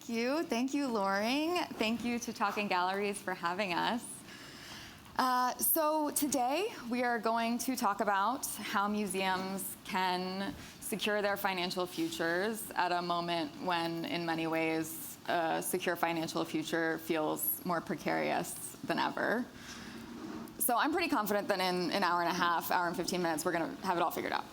Thank you. Thank you, Loring. Thank you to Talking Galleries for having us. So today we are going to talk about how museums can secure their financial futures at a moment when, in many ways, a secure financial future feels more precarious than ever. So I'm pretty confident that in an hour and a half, hour and 15 minutes, we're going to have it all figured out.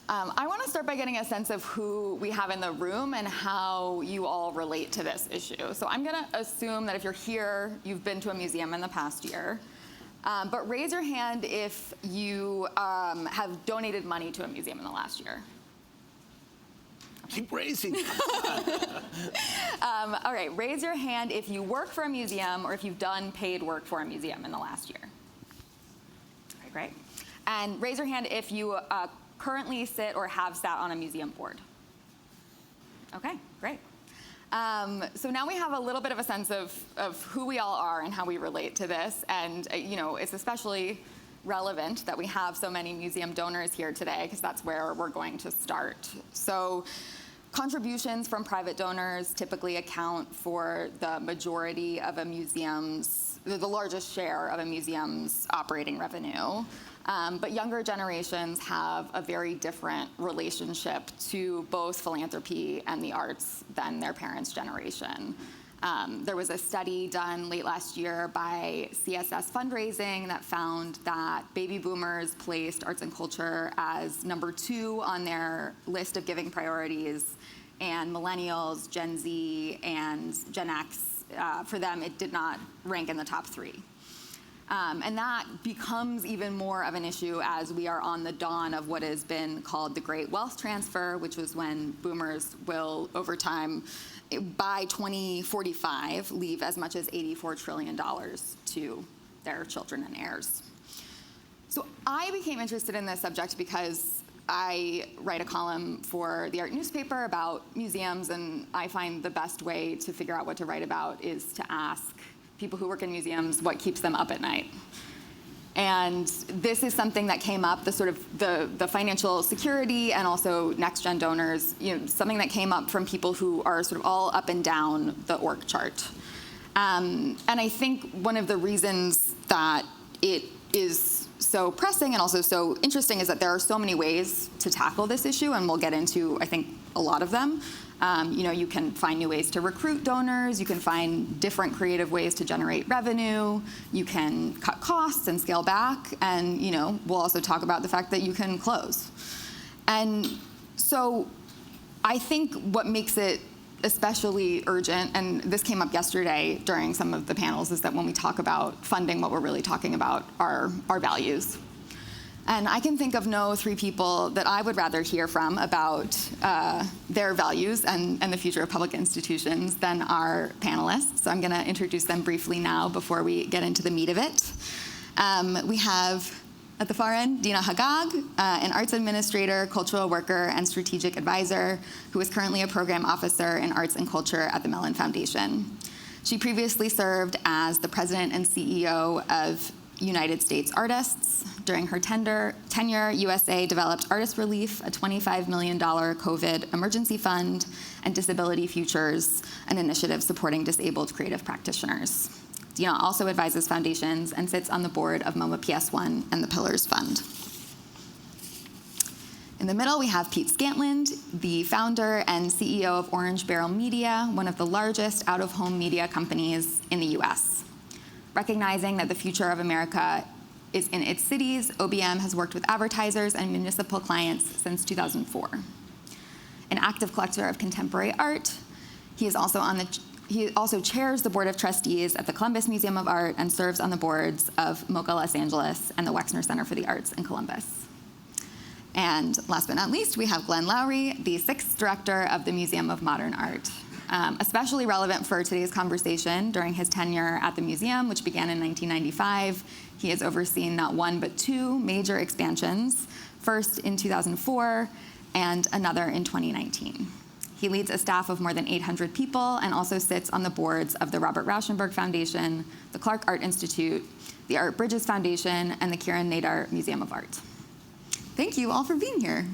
I want to start by getting a sense of who we have in the room and how you all relate to this issue. So I'm going to assume that if you're here, you've been to a museum in the past year. But raise your hand if you have donated money to a museum in the last year. Keep raising. All right, raise your hand if you work for a museum or if you've done paid work for a museum in the last year. Okay, great. And raise your hand if you currently sit or have sat on a museum board. Okay, great. So now we have a little bit of a sense of who we all are and how we relate to this. And it's especially relevant that we have so many museum donors here today, because that's where we're going to start. So contributions from private donors typically account for the majority of a museum's, the largest share of a museum's operating revenue. But younger generations have a very different relationship to both philanthropy and the arts than their parents' generation. There was a study done late last year by CSS Fundraising that found that baby boomers placed arts and culture as number 2 on their list of giving priorities, and millennials, Gen Z, and Gen X, for them, it did not rank in the top 3. And that becomes even more of an issue as we are on the dawn of what has been called the Great Wealth Transfer, which was when boomers will, over time, by 2045, leave as much as $84 trillion to their children and heirs. So I became interested in this subject because I write a column for the art newspaper about museums, and I find the best way to figure out what to write about is to ask people who work in museums what keeps them up at night. And this is something that came up, the sort of the financial security and also next-gen donors, something that came up from people who are sort of all up and down the org chart. And I think one of the reasons that it is so pressing and also so interesting is that there are so many ways to tackle this issue, and we'll get into, I think, a lot of them. You can find new ways to recruit donors. You can find different creative ways to generate revenue. You can cut costs and scale back. And, we'll also talk about the fact that you can close. And so I think what makes it especially urgent, and this came up yesterday during some of the panels, is that when we talk about funding, what we're really talking about are our values. And I can think of no 3 people that I would rather hear from about their values and the future of public institutions than our panelists. So I'm going to introduce them briefly now before we get into the meat of it. We have, at the far end, Deana Haggag, an arts administrator, cultural worker, and strategic advisor, who is currently a program officer in arts and culture at the Mellon Foundation. She previously served as the president and CEO of United States Artists. During her tenure, USA developed Artist Relief, a $25 million COVID emergency fund, and Disability Futures, an initiative supporting disabled creative practitioners. Deana also advises foundations and sits on the board of MoMA PS1 and the Pillars Fund. In the middle, we have Pete Scantland, the founder and CEO of Orange Barrel Media, one of the largest out-of-home media companies in the US. Recognizing that the future of America is in its cities, OBM has worked with advertisers and municipal clients since 2004. An active collector of contemporary art, he also chairs the board of trustees at the Columbus Museum of Art and serves on the boards of MoCA Los Angeles and the Wexner Center for the Arts in Columbus. And last but not least, we have Glenn Lowry, the 6th director of the Museum of Modern Art. Especially relevant for today's conversation, during his tenure at the museum, which began in 1995, he has overseen not 1 but 2 major expansions, first in 2004 and another in 2019. He leads a staff of more than 800 people and also sits on the boards of the Robert Rauschenberg Foundation, the Clark Art Institute, the Art Bridges Foundation, and the Kieran Nadar Museum of Art. Thank you all for being here.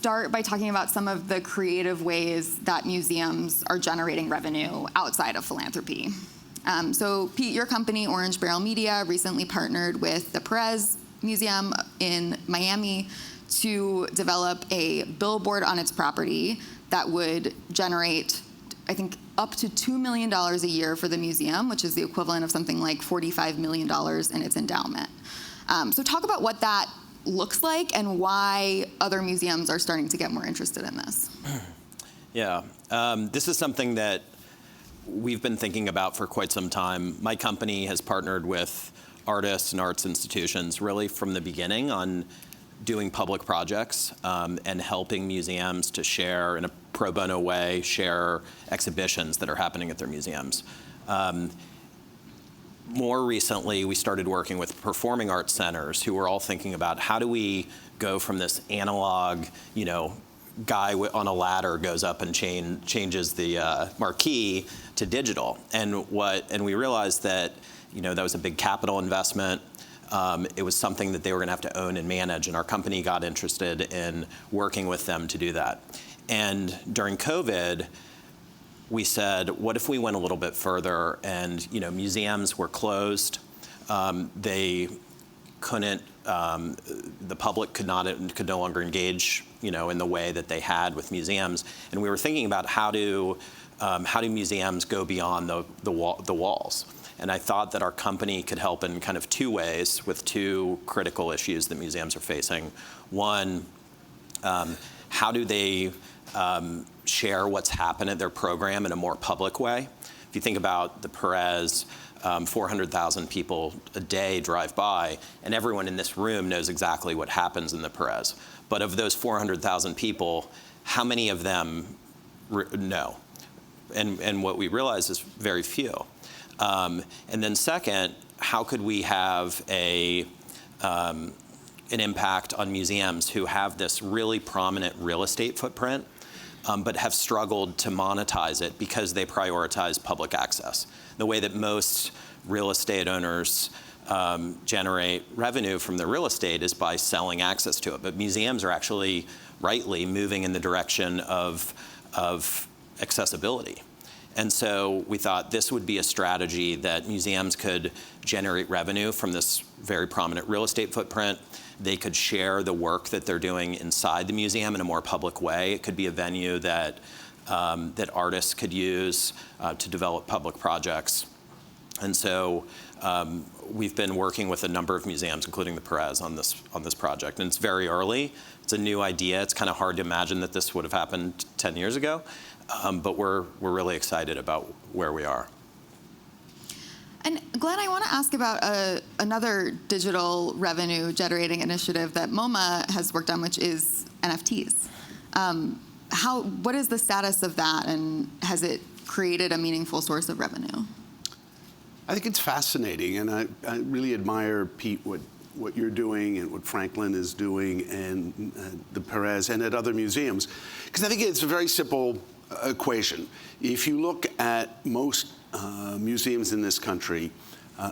start by talking about some of the creative ways that museums are generating revenue outside of philanthropy. So Pete, your company, Orange Barrel Media, recently partnered with the Perez Museum in Miami to develop a billboard on its property that would generate, I think, up to $2 million a year for the museum, which is the equivalent of something like $45 million in its endowment. So talk about what that looks like and why other museums are starting to get more interested in this. Yeah, this is something that we've been thinking about for quite some time. My company has partnered with artists and arts institutions really from the beginning on doing public projects and helping museums to share in a pro bono way, share exhibitions that are happening at their museums. More recently, we started working with performing arts centers who were all thinking about how do we go from this analog, guy on a ladder goes up and changes the marquee to digital. And we realized that, that was a big capital investment. It was something that they were going to have to own and manage, and our company got interested in working with them to do that. And during COVID, we said, what if we went a little bit further and, museums were closed. They couldn't, the public could no longer engage, in the way that they had with museums. And we were thinking about how do museums go beyond the walls. And I thought that our company could help in kind of two ways with two critical issues that museums are facing. One, how do they share what's happened at their program in a more public way? If you think about the Perez, 400,000 people a day drive by, and everyone in this room knows exactly what happens in the Perez. But of those 400,000 people, how many of them know? And what we realized is very few. And then second, how could we have an impact on museums who have this really prominent real estate footprint, but have struggled to monetize it because they prioritize public access? The way that most real estate owners generate revenue from their real estate is by selling access to it. But museums are actually, rightly, moving in the direction of accessibility. And so we thought this would be a strategy that museums could generate revenue from this very prominent real estate footprint. They could share the work that they're doing inside the museum in a more public way. It could be a venue that artists could use to develop public projects. And so we've been working with a number of museums, including the Perez, on this project. And it's very early. It's a new idea. It's kind of hard to imagine that this would have happened 10 years ago. But we're really excited about where we are. And Glenn, I want to ask about another digital revenue generating initiative that MoMA has worked on, which is NFTs. What is the status of that, and has it created a meaningful source of revenue? I think it's fascinating, and I really admire, Pete, what you're doing and what Franklin is doing and the Perez and at other museums, because I think it's a very simple equation. If you look at most museums in this country,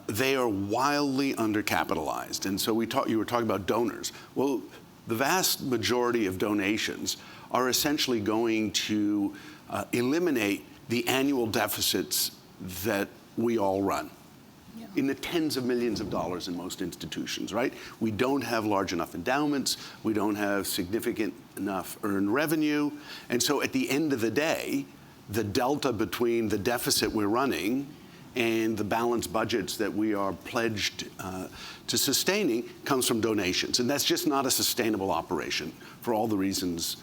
they are wildly undercapitalized. And so you were talking about donors. Well, the vast majority of donations are essentially going to eliminate the annual deficits that we all run. In the tens of millions of dollars in most institutions, right? We don't have large enough endowments. We don't have significant enough earned revenue. And so at the end of the day, the delta between the deficit we're running and the balanced budgets that we are pledged to sustaining comes from donations. And that's just not a sustainable operation for all the reasons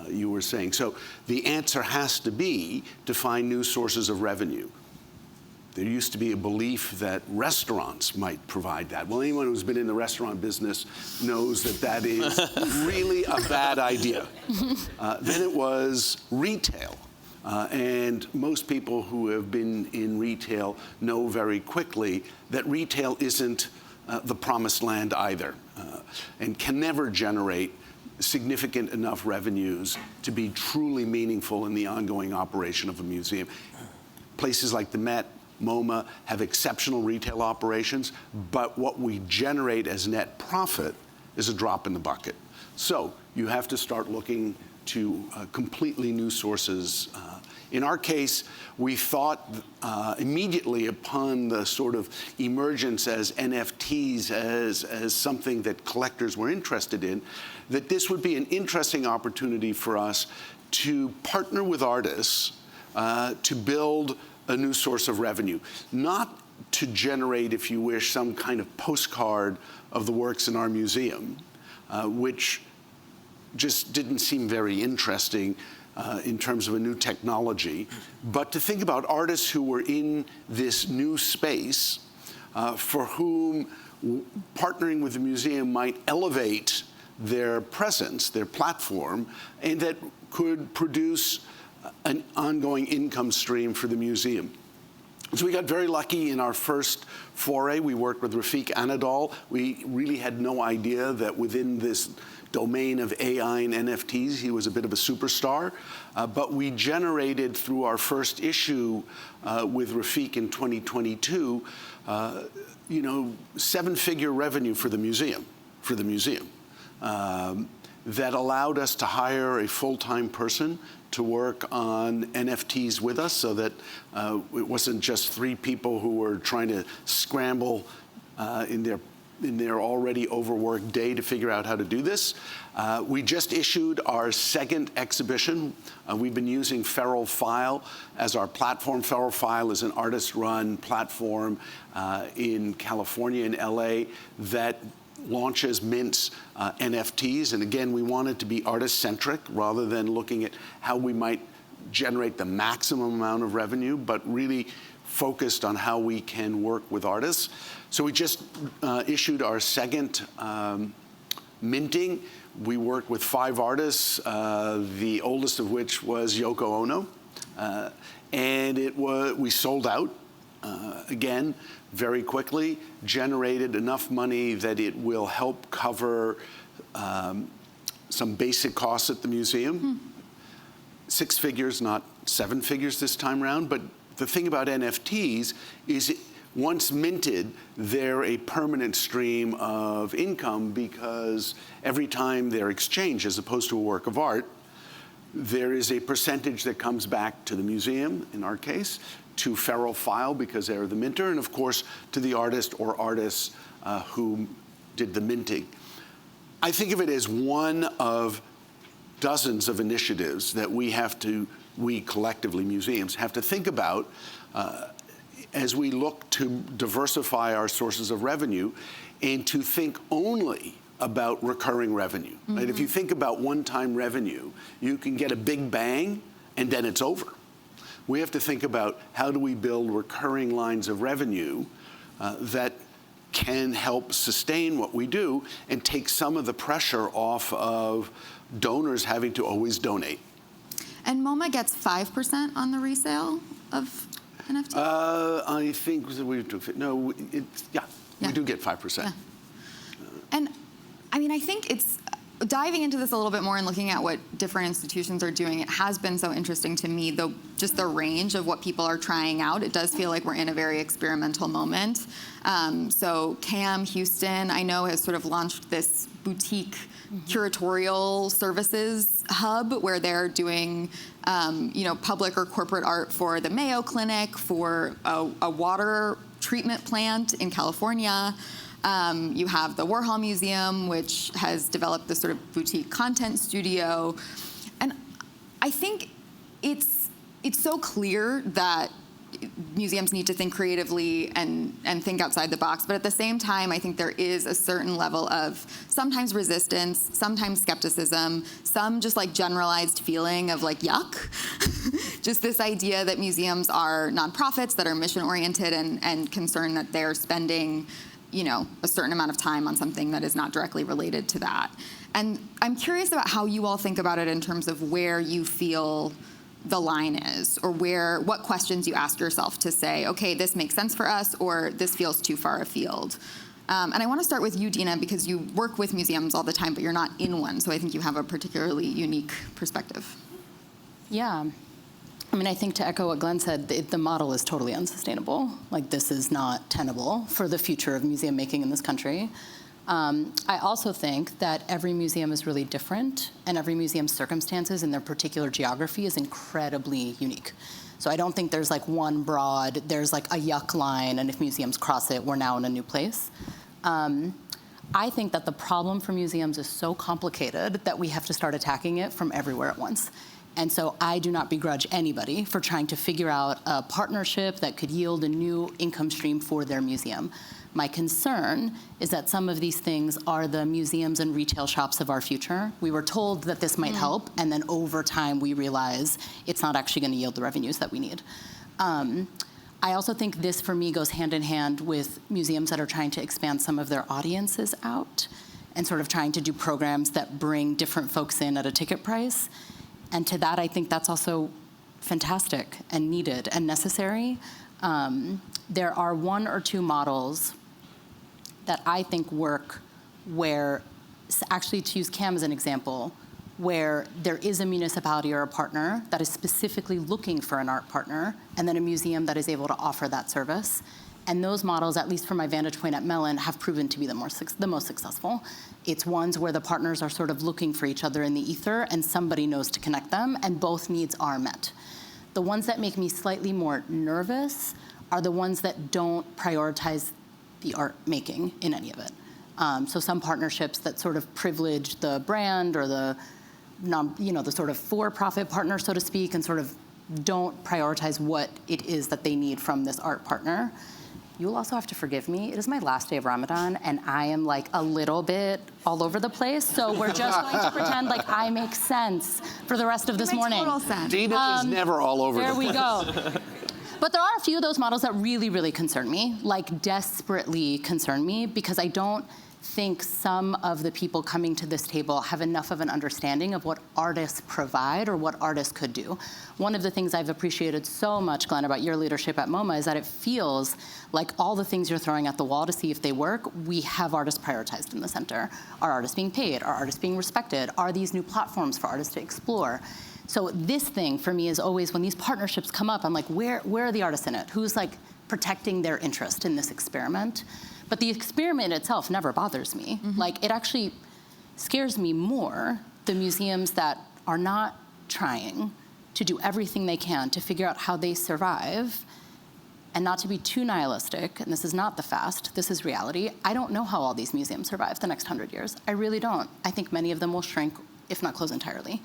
you were saying. So the answer has to be to find new sources of revenue. There used to be a belief that restaurants might provide that. Well, anyone who's been in the restaurant business knows that that is really a bad idea. Then it was retail. And most people who have been in retail know very quickly that retail isn't the promised land either, and can never generate significant enough revenues to be truly meaningful in the ongoing operation of a museum. Places like the Met, MoMA have exceptional retail operations, but what we generate as net profit is a drop in the bucket. So you have to start looking to completely new sources. In our case, we thought immediately upon the sort of emergence as NFTs as something that collectors were interested in, that this would be an interesting opportunity for us to partner with artists to build a new source of revenue. Not to generate, if you wish, some kind of postcard of the works in our museum, which just didn't seem very interesting in terms of a new technology, but to think about artists who were in this new space for whom partnering with the museum might elevate their presence, their platform, and that could produce an ongoing income stream for the museum. So we got very lucky in our first foray. We worked with Rafik Anadol. We really had no idea that within this domain of AI and NFTs, he was a bit of a superstar. But we generated through our first issue with Rafik in 2022, seven-figure revenue for the museum, that allowed us to hire a full-time person to work on NFTs with us, so that it wasn't just three people who were trying to scramble in their already overworked day to figure out how to do this. We just issued our second exhibition. We've been using Feral File as our platform. Feral File is an artist-run platform in California, in LA, that launches, mints NFTs. And again, we wanted to be artist-centric rather than looking at how we might generate the maximum amount of revenue, but really focused on how we can work with artists. So we just issued our second minting. We worked with 5 artists, the oldest of which was Yoko Ono. And we sold out, again, very quickly, generated enough money that it will help cover some basic costs at the museum. 6 figures, not 7 figures this time around. But the thing about NFTs is once minted, they're a permanent stream of income, because every time they're exchanged, as opposed to a work of art, there is a percentage that comes back to the museum, in our case, to Feral File, because they're the minter, and of course to the artist or artists who did the minting. I think of it as one of dozens of initiatives that we collectively, museums, have to think about as we look to diversify our sources of revenue, and to think only about recurring revenue. Right? If you think about one-time revenue, you can get a big bang and then it's over. We have to think about how do we build recurring lines of revenue that can help sustain what we do and take some of the pressure off of donors having to always donate. And MoMA gets 5% on the resale of NFTs? I think we do get 5%. Yeah. And I mean, I think it's diving into this a little bit more and looking at what different institutions are doing. It has been so interesting to me, though, just the range of what people are trying out. It does feel like we're in a very experimental moment. So CAM Houston, I know, has sort of launched this boutique curatorial services hub where they're doing public or corporate art for the Mayo Clinic, for a water treatment plant in California. You have the Warhol Museum, which has developed this sort of boutique content studio. And I think it's so clear that museums need to think creatively and think outside the box. But at the same time, I think there is a certain level of sometimes resistance, sometimes skepticism, some just like generalized feeling of like yuck. Just this idea that museums are nonprofits that are mission-oriented and concerned that they're spending a certain amount of time on something that is not directly related to that. And I'm curious about how you all think about it in terms of where you feel the line is, or what questions you ask yourself to say, okay, this makes sense for us, or this feels too far afield. And I want to start with you, Deana, because you work with museums all the time, but you're not in one, so I think you have a particularly unique perspective. Yeah. I mean, I think to echo what Glenn said, the model is totally unsustainable. Like, this is not tenable for the future of museum making in this country. I also think that every museum is really different, and every museum's circumstances and their particular geography is incredibly unique. So I don't think there's like one broad, there's like a yuck line, and if museums cross it, we're now in a new place. I think that the problem for museums is so complicated that we have to start attacking it from everywhere at once. And so I do not begrudge anybody for trying to figure out a partnership that could yield a new income stream for their museum. My concern is that some of these things are the museums and retail shops of our future. We were told that this might help, and then over time we realize it's not actually going to yield the revenues that we need. I also think this, for me, goes hand in hand with museums that are trying to expand some of their audiences out and sort of trying to do programs that bring different folks in at a ticket price. And to that, I think that's also fantastic and needed and necessary. There are one or two models that I think work where, actually to use CAM as an example, where there is a municipality or a partner that is specifically looking for an art partner, and then a museum that is able to offer that service. And those models, at least from my vantage point at Mellon, have proven to be the most successful. It's ones where the partners are sort of looking for each other in the ether, and somebody knows to connect them, and both needs are met. The ones that make me slightly more nervous are the ones that don't prioritize the art making in any of it. So some partnerships that sort of privilege the brand or the sort of for-profit partner, so to speak, and sort of don't prioritize what it is that they need from this art partner. You'll also have to forgive me. It is my last day of Ramadan, and I am like a little bit all over the place. So we're just going to pretend like I make sense for the rest of this morning. Total sense. Deana is never all over the place. There we go. But there are a few of those models that really, really concern me, like desperately concern me, because I don't think some of the people coming to this table have enough of an understanding of what artists provide or what artists could do. One of the things I've appreciated so much, Glenn, about your leadership at MoMA is that it feels like all the things you're throwing at the wall to see if they work, we have artists prioritized in the center. Are artists being paid? Are artists being respected? Are these new platforms for artists to explore? So this thing for me is always when these partnerships come up, I'm like, where are the artists in it? Who's like protecting their interest in this experiment? But the experiment itself never bothers me. Like, it actually scares me more, the museums that are not trying to do everything they can to figure out how they survive, and not to be too nihilistic, and this is not the fast, this is reality. I don't know how all these museums survive the next 100 years. I really don't. I think many of them will shrink, if not close entirely.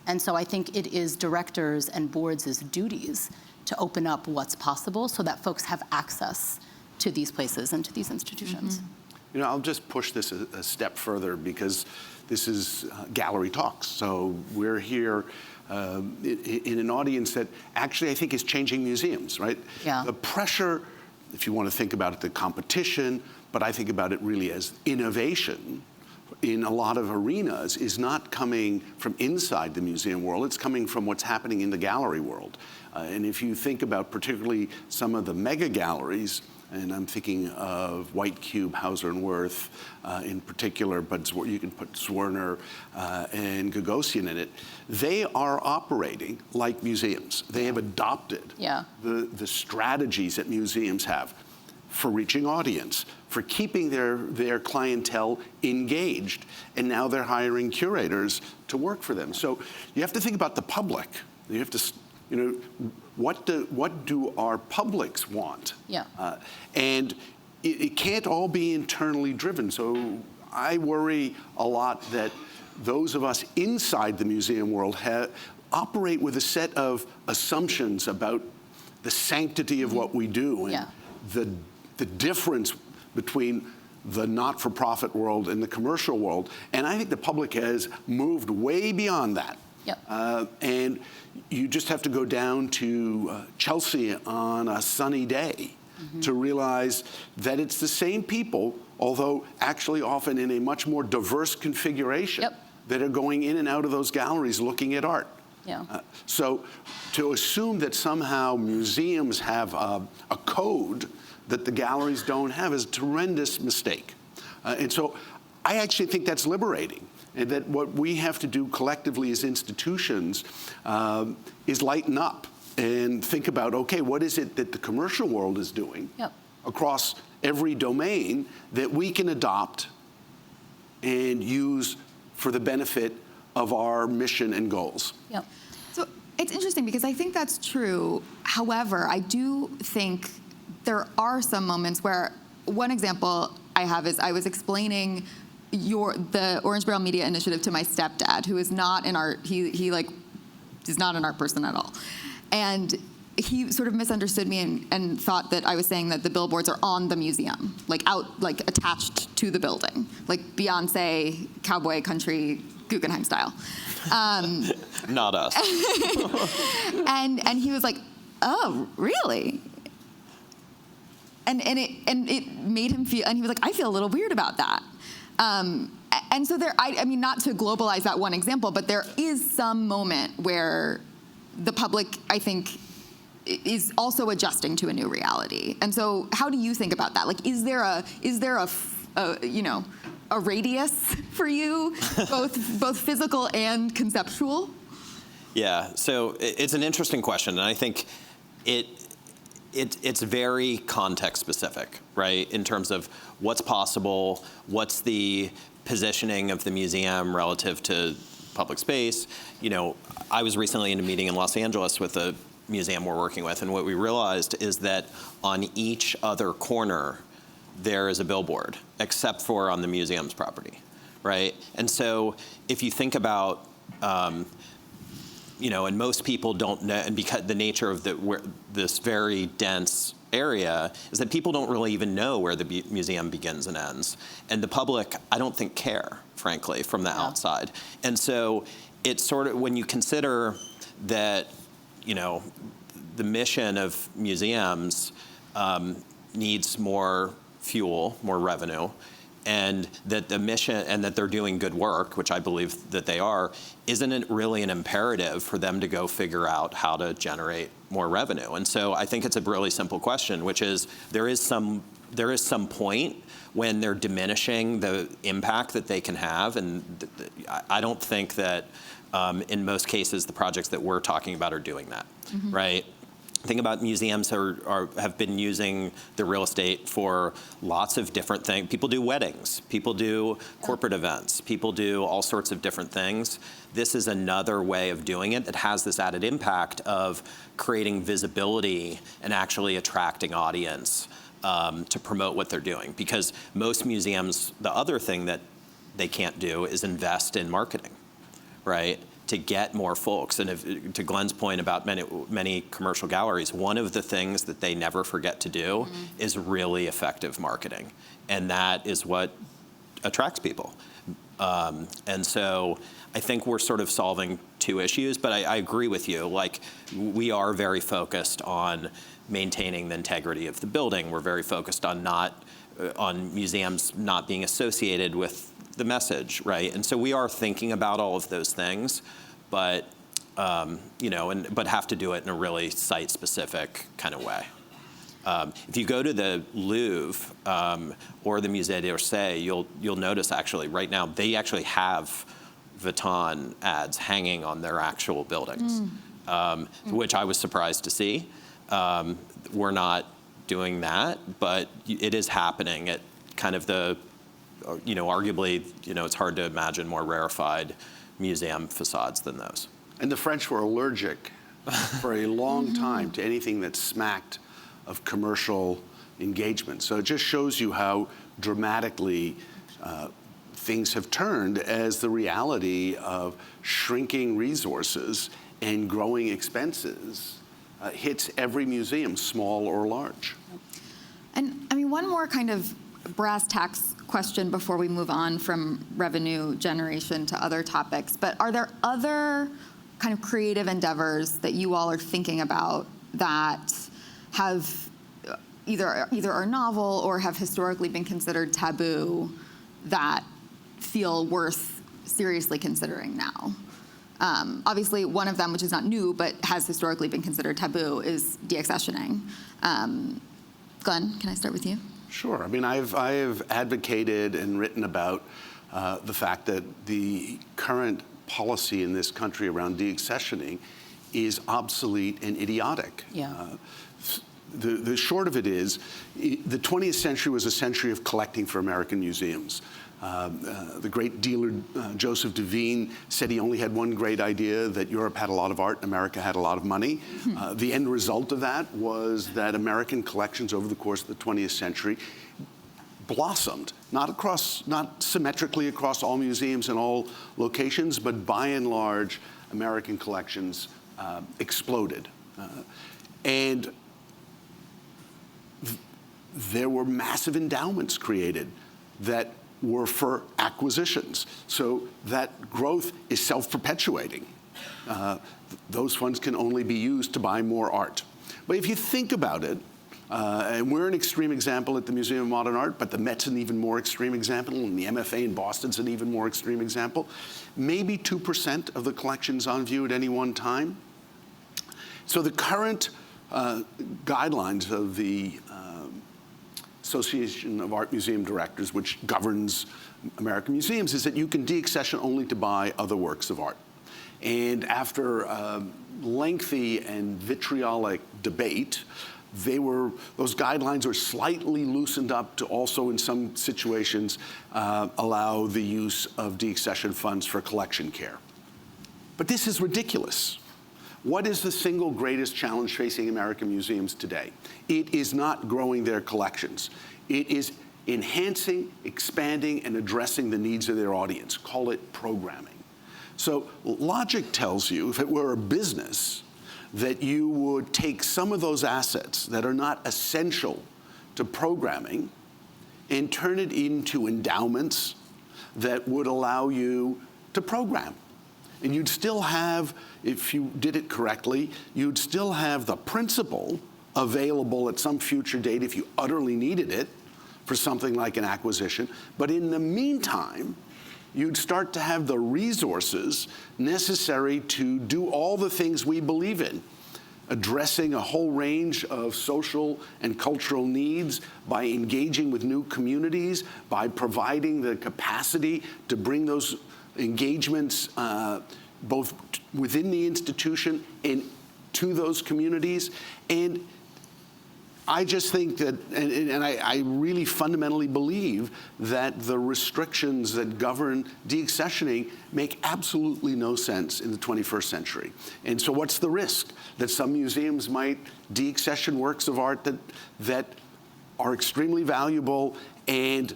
And so I think it is directors and boards' duties to open up what's possible so that folks have access to these places and to these institutions. You know, I'll just push this a step further because this is gallery talks. So we're here in an audience that actually I think is changing museums, right? Yeah. The pressure, if you want to think about it, the competition, but I think about it really as innovation in a lot of arenas is not coming from inside the museum world, it's coming from what's happening in the gallery world. And if you think about particularly some of the mega galleries, and I'm thinking of White Cube, Hauser and Wirth in particular, but you can put Zwerner and Gagosian in it. They are operating like museums. They have adopted the strategies that museums have for reaching audience, for keeping their clientele engaged, and now they're hiring curators to work for them. So you have to think about the public. You have to, you know, what do our publics want? Yeah. And it can't all be internally driven. So I worry a lot that those of us inside the museum world operate with a set of assumptions about the sanctity of what we do and the difference between the not-for-profit world and the commercial world. And I think the public has moved way beyond that. Yep. And you just have to go down to Chelsea on a sunny day to realize that it's the same people, although actually often in a much more diverse configuration, that are going in and out of those galleries looking at art. Yeah. So to assume that somehow museums have a code that the galleries don't have is a tremendous mistake. And so I actually think that's liberating. And that what we have to do collectively as institutions is lighten up and think about, okay, what is it that the commercial world is doing across every domain that we can adopt and use for the benefit of our mission and goals. Yep. So it's interesting because I think that's true. However, I do think there are some moments where, one example I have is I was explaining the Orange Barrel Media Initiative to my stepdad, who is not an art, he like is not an art person at all. And he sort of misunderstood me and thought that I was saying that the billboards are on the museum, like attached to the building, like Beyonce, cowboy country, Guggenheim style. Not us. and he was like, "Oh, really?" And it made him feel, and he was like, "I feel a little weird about that." And so I mean, not to globalize that one example, but there is some moment where the public, I think, is also adjusting to a new reality. And so how do you think about that? Like, is there a radius for you, both physical and conceptual? Yeah, so it's an interesting question, and I think it's very context specific, right? In terms of what's possible, what's the positioning of the museum relative to public space. You know, I was recently in a meeting in Los Angeles with a museum we're working with, and what we realized is that on each other corner there is a billboard, except for on the museum's property, right? And so if you think about, and most people don't know, and because the nature of this very dense area is that people don't really even know where the museum begins and ends. And the public, I don't think, care, frankly, from the outside. And so it's sort of, when you consider that, the mission of museums needs more fuel, more revenue, and that the mission, and that they're doing good work, which I believe that they are, isn't it really an imperative for them to go figure out how to generate more revenue? And so I think it's a really simple question, which is there is some point when they're diminishing the impact that they can have, and I don't think that in most cases the projects that we're talking about are doing that, right? Think about museums have been using the real estate for lots of different things. People do weddings, people do corporate events, people do all sorts of different things. This is another way of doing it that has this added impact of creating visibility and actually attracting audience to promote what they're doing. Because most museums, the other thing that they can't do is invest in marketing, right? To get more folks. And to Glenn's point about many commercial galleries, one of the things that they never forget to do is really effective marketing. And that is what attracts people. And so I think we're sort of solving two issues, but I agree with you. Like, we are very focused on maintaining the integrity of the building. We're very focused on on museums not being associated with the message, right? And so we are thinking about all of those things, but but have to do it in a really site-specific kind of way. If you go to the Louvre or the Musée d'Orsay, you'll notice actually right now they actually have Vuitton ads hanging on their actual buildings, which I was surprised to see. We're not doing that, but it is happening at kind of the arguably, it's hard to imagine more rarefied museum facades than those. And the French were allergic for a long time to anything that smacked of commercial engagement. So it just shows you how dramatically things have turned as the reality of shrinking resources and growing expenses hits every museum, small or large. And I mean, one more kind of brass tacks question before we move on from revenue generation to other topics, but are there other kind of creative endeavors that you all are thinking about that have either are novel or have historically been considered taboo that feel worth seriously considering now? Obviously, one of them, which is not new but has historically been considered taboo, is deaccessioning. Glenn, can I start with you? Sure. I mean, I've advocated and written about the fact that the current policy in this country around deaccessioning is obsolete and idiotic. Yeah. The short of it is, the 20th century was a century of collecting for American museums. The great dealer Joseph Devine said he only had one great idea, that Europe had a lot of art and America had a lot of money. The end result of that was that American collections over the course of the 20th century blossomed, not symmetrically across all museums and all locations, but by and large, American collections exploded. And there were massive endowments created that were for acquisitions. So that growth is self-perpetuating. Those funds can only be used to buy more art. But if you think about it, and we're an extreme example at the Museum of Modern Art, but the Met's an even more extreme example, and the MFA in Boston's an even more extreme example. Maybe 2% of the collections on view at any one time. So the current guidelines of the Association of Art Museum Directors, which governs American museums, is that you can deaccession only to buy other works of art. And after lengthy and vitriolic debate, those guidelines were slightly loosened up to also, in some situations, allow the use of deaccession funds for collection care. But this is ridiculous. What is the single greatest challenge facing American museums today? It is not growing their collections. It is enhancing, expanding, and addressing the needs of their audience. Call it programming. So logic tells you, if it were a business, that you would take some of those assets that are not essential to programming and turn it into endowments that would allow you to program. And you'd still have, if you did it correctly, you'd still have the principal available at some future date if you utterly needed it for something like an acquisition. But in the meantime, you'd start to have the resources necessary to do all the things we believe in, addressing a whole range of social and cultural needs by engaging with new communities, by providing the capacity to bring those engagements both within the institution and to those communities. And I just think that, and I really fundamentally believe that the restrictions that govern deaccessioning make absolutely no sense in the 21st century. And so what's the risk? That some museums might deaccession works of art that are extremely valuable and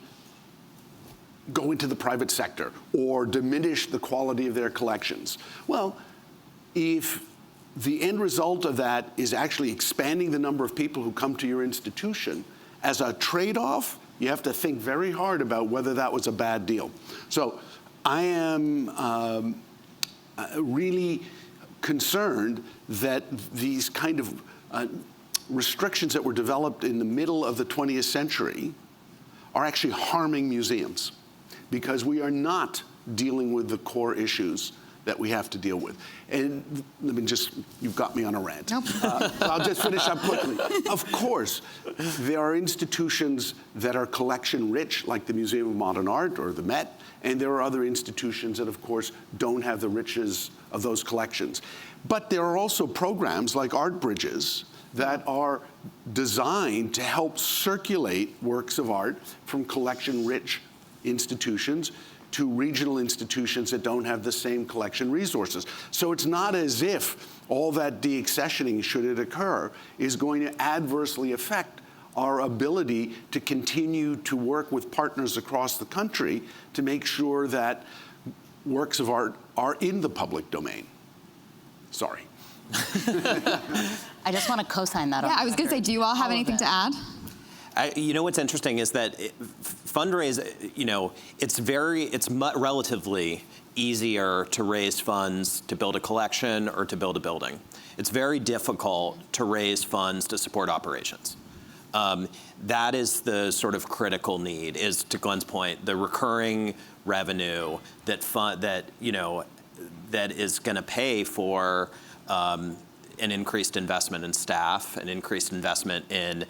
go into the private sector or diminish the quality of their collections. Well, if the end result of that is actually expanding the number of people who come to your institution, as a trade-off, you have to think very hard about whether that was a bad deal. So I am really concerned that these kind of restrictions that were developed in the middle of the 20th century are actually harming museums, because we are not dealing with the core issues that we have to deal with. And let me just, you've got me on a rant. Nope. I'll just finish up quickly. Of course, there are institutions that are collection rich, like the Museum of Modern Art or the Met, and there are other institutions that, of course, don't have the riches of those collections. But there are also programs like Art Bridges that are designed to help circulate works of art from collection-rich institutions to regional institutions that don't have the same collection resources. So it's not as if all that deaccessioning, should it occur, is going to adversely affect our ability to continue to work with partners across the country to make sure that works of art are in the public domain. Sorry. I just want to co-sign that. Yeah, I was going to say, do you all have anything to add? You know what's interesting is that fundraise, you know, it's relatively easier to raise funds to build a collection or to build a building. It's very difficult to raise funds to support operations. That is the sort of critical need, is, to Glenn's point, the recurring revenue that is going to pay for an increased investment in staff, an increased investment in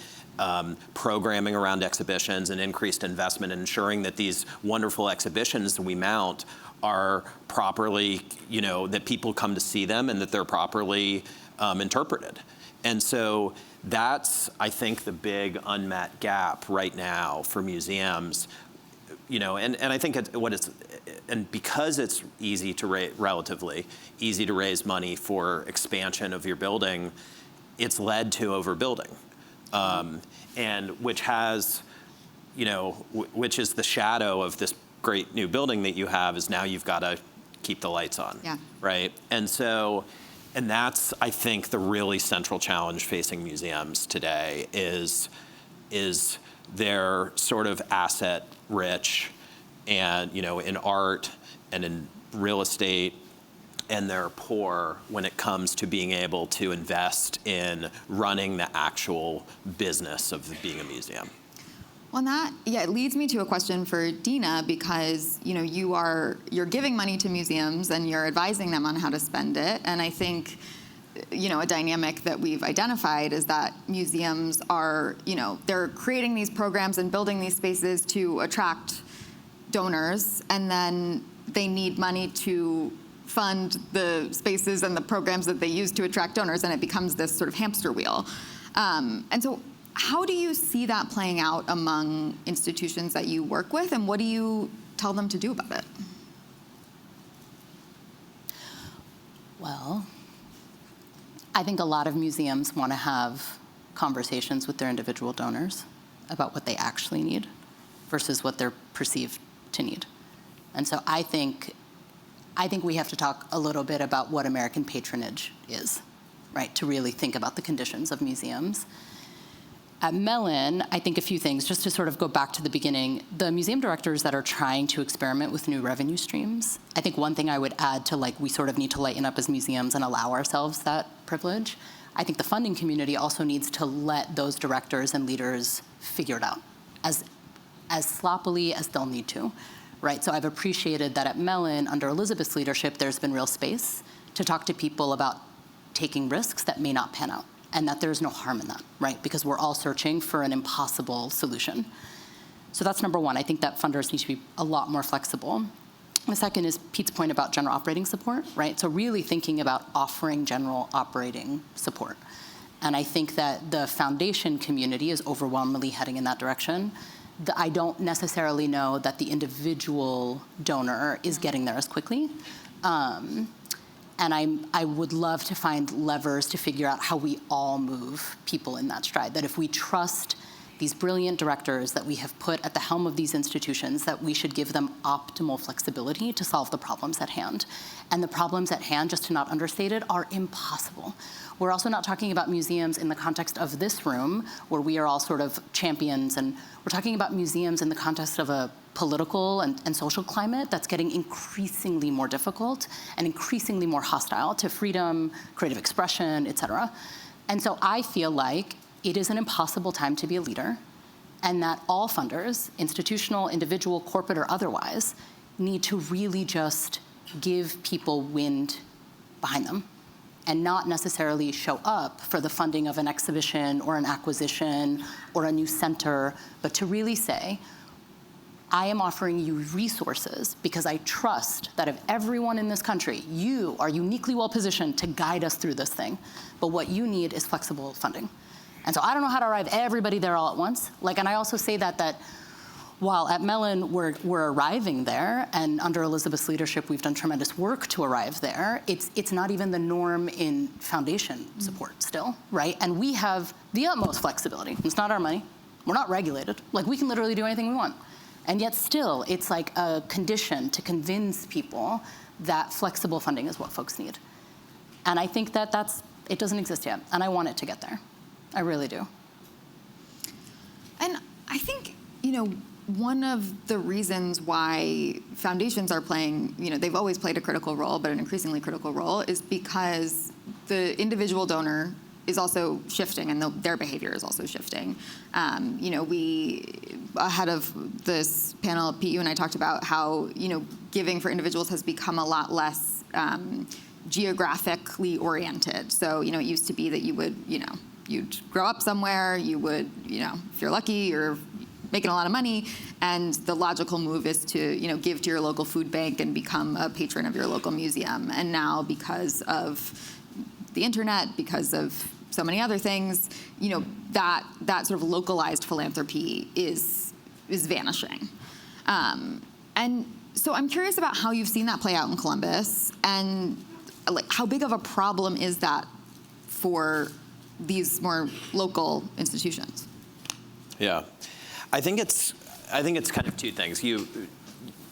programming around exhibitions, an increased investment in ensuring that these wonderful exhibitions we mount are properly, you know, that people come to see them and that they're properly interpreted. And so that's, I think, the big unmet gap right now for museums. and I think because it's easy to relatively easy to raise money for expansion of your building, it's led to overbuilding, and which has, which is the shadow of this great new building that you have, is now you've got to keep the lights on, right? And that's, I think, the really central challenge facing museums today is they're sort of asset rich, and in art and in real estate, and they're poor when it comes to being able to invest in running the actual business of being a museum. Well, it leads me to a question for Deana, because you're giving money to museums and you're advising them on how to spend it. And I think a dynamic that we've identified is that museums are they're creating these programs and building these spaces to attract donors, and then they need money to fund the spaces and the programs that they use to attract donors, and it becomes this sort of hamster wheel. And so how do you see that playing out among institutions that you work with, and what do you tell them to do about it? Well, I think a lot of museums want to have conversations with their individual donors about what they actually need versus what they're perceived to need. And so I think we have to talk a little bit about what American patronage is, right, to really think about the conditions of museums. At Mellon, I think a few things, just to sort of go back to the beginning. The museum directors that are trying to experiment with new revenue streams, I think one thing I would add to, we sort of need to lighten up as museums and allow ourselves that privilege. I think the funding community also needs to let those directors and leaders figure it out as sloppily as they'll need to, right? So I've appreciated that at Mellon, under Elizabeth's leadership, there's been real space to talk to people about taking risks that may not pan out, and that there's no harm in that, right? Because we're all searching for an impossible solution. So that's number one. I think that funders need to be a lot more flexible. The second is Pete's point about general operating support, right? So really thinking about offering general operating support. And I think that the foundation community is overwhelmingly heading in that direction. I don't necessarily know that the individual donor is getting there as quickly. And I would love to find levers to figure out how we all move people in that stride. That if we trust these brilliant directors that we have put at the helm of these institutions, that we should give them optimal flexibility to solve the problems at hand. And the problems at hand, just to not understate it, are impossible. We're also not talking about museums in the context of this room, where we are all sort of champions, and we're talking about museums in the context of a political and social climate that's getting increasingly more difficult and increasingly more hostile to freedom, creative expression, et cetera. And so I feel like it is an impossible time to be a leader, and that all funders, institutional, individual, corporate, or otherwise, need to really just give people wind behind them and not necessarily show up for the funding of an exhibition or an acquisition or a new center, but to really say, I am offering you resources because I trust that of everyone in this country, you are uniquely well positioned to guide us through this thing. But what you need is flexible funding. And so I don't know how to arrive everybody there all at once. And I also say that while at Mellon we're arriving there, and under Elizabeth's leadership we've done tremendous work to arrive there, it's not even the norm in foundation support still, right? And we have the utmost flexibility. It's not our money. We're not regulated. We can literally do anything we want. And yet still, it's like a condition to convince people that flexible funding is what folks need. And I think that it doesn't exist yet, and I want it to get there. I really do. And I think, one of the reasons why foundations are playing, they've always played a critical role, but an increasingly critical role, is because the individual donor is also shifting, and their behavior is also shifting. We, ahead of this panel, Pete, you and I talked about how, giving for individuals has become a lot less geographically oriented. So, it used to be that you would, you'd grow up somewhere, you would, if you're lucky, you're making a lot of money, and the logical move is to, give to your local food bank and become a patron of your local museum. And now, because of the internet, because of so many other things, that sort of localized philanthropy is vanishing. And so I'm curious about how you've seen that play out in Columbus, and like how big of a problem is that for these more local institutions? Yeah, I think it's kind of two things.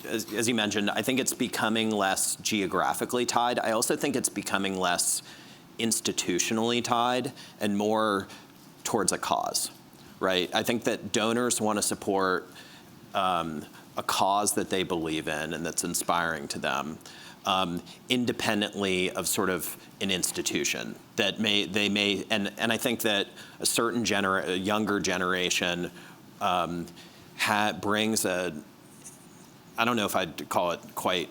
As you mentioned, I think it's becoming less geographically tied. I also think it's becoming less institutionally tied and more towards a cause, right? I think that donors want to support a cause that they believe in and that's inspiring to them, independently of sort of an institution that and I think that a certain younger generation brings I don't know if I'd call it quite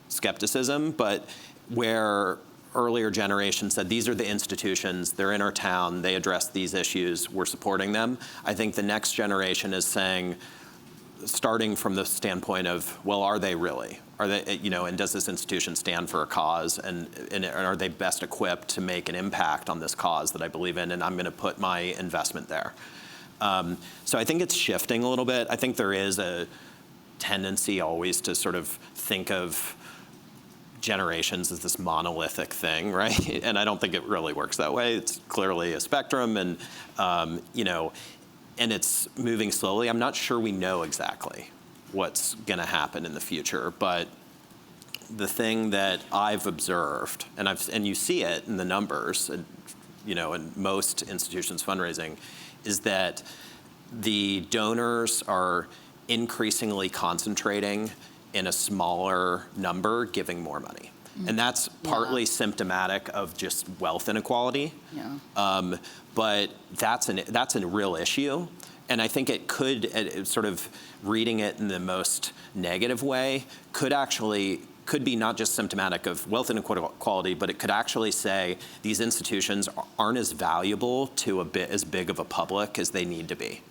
skepticism, but where earlier generations said, these are the institutions, they're in our town, they address these issues, we're supporting them. I think the next generation is saying, starting from the standpoint of, well, are they really? Are they, and does this institution stand for a cause? And are they best equipped to make an impact on this cause that I believe in? And I'm going to put my investment there. So I think it's shifting a little bit. I think there is a tendency always to sort of think of generations as this monolithic thing, right? And I don't think it really works that way. It's clearly a spectrum, and and it's moving slowly. I'm not sure we know exactly what's going to happen in the future, but the thing that I've observed, and you see it in the numbers, and, in most institutions fundraising, is that the donors are increasingly concentrating in a smaller number, giving more money. And that's partly symptomatic of just wealth inequality. Yeah. But that's a real issue. And I think it could, sort of reading it in the most negative way, could be not just symptomatic of wealth inequality, but it could actually say these institutions aren't as valuable to as big of a public as they need to be.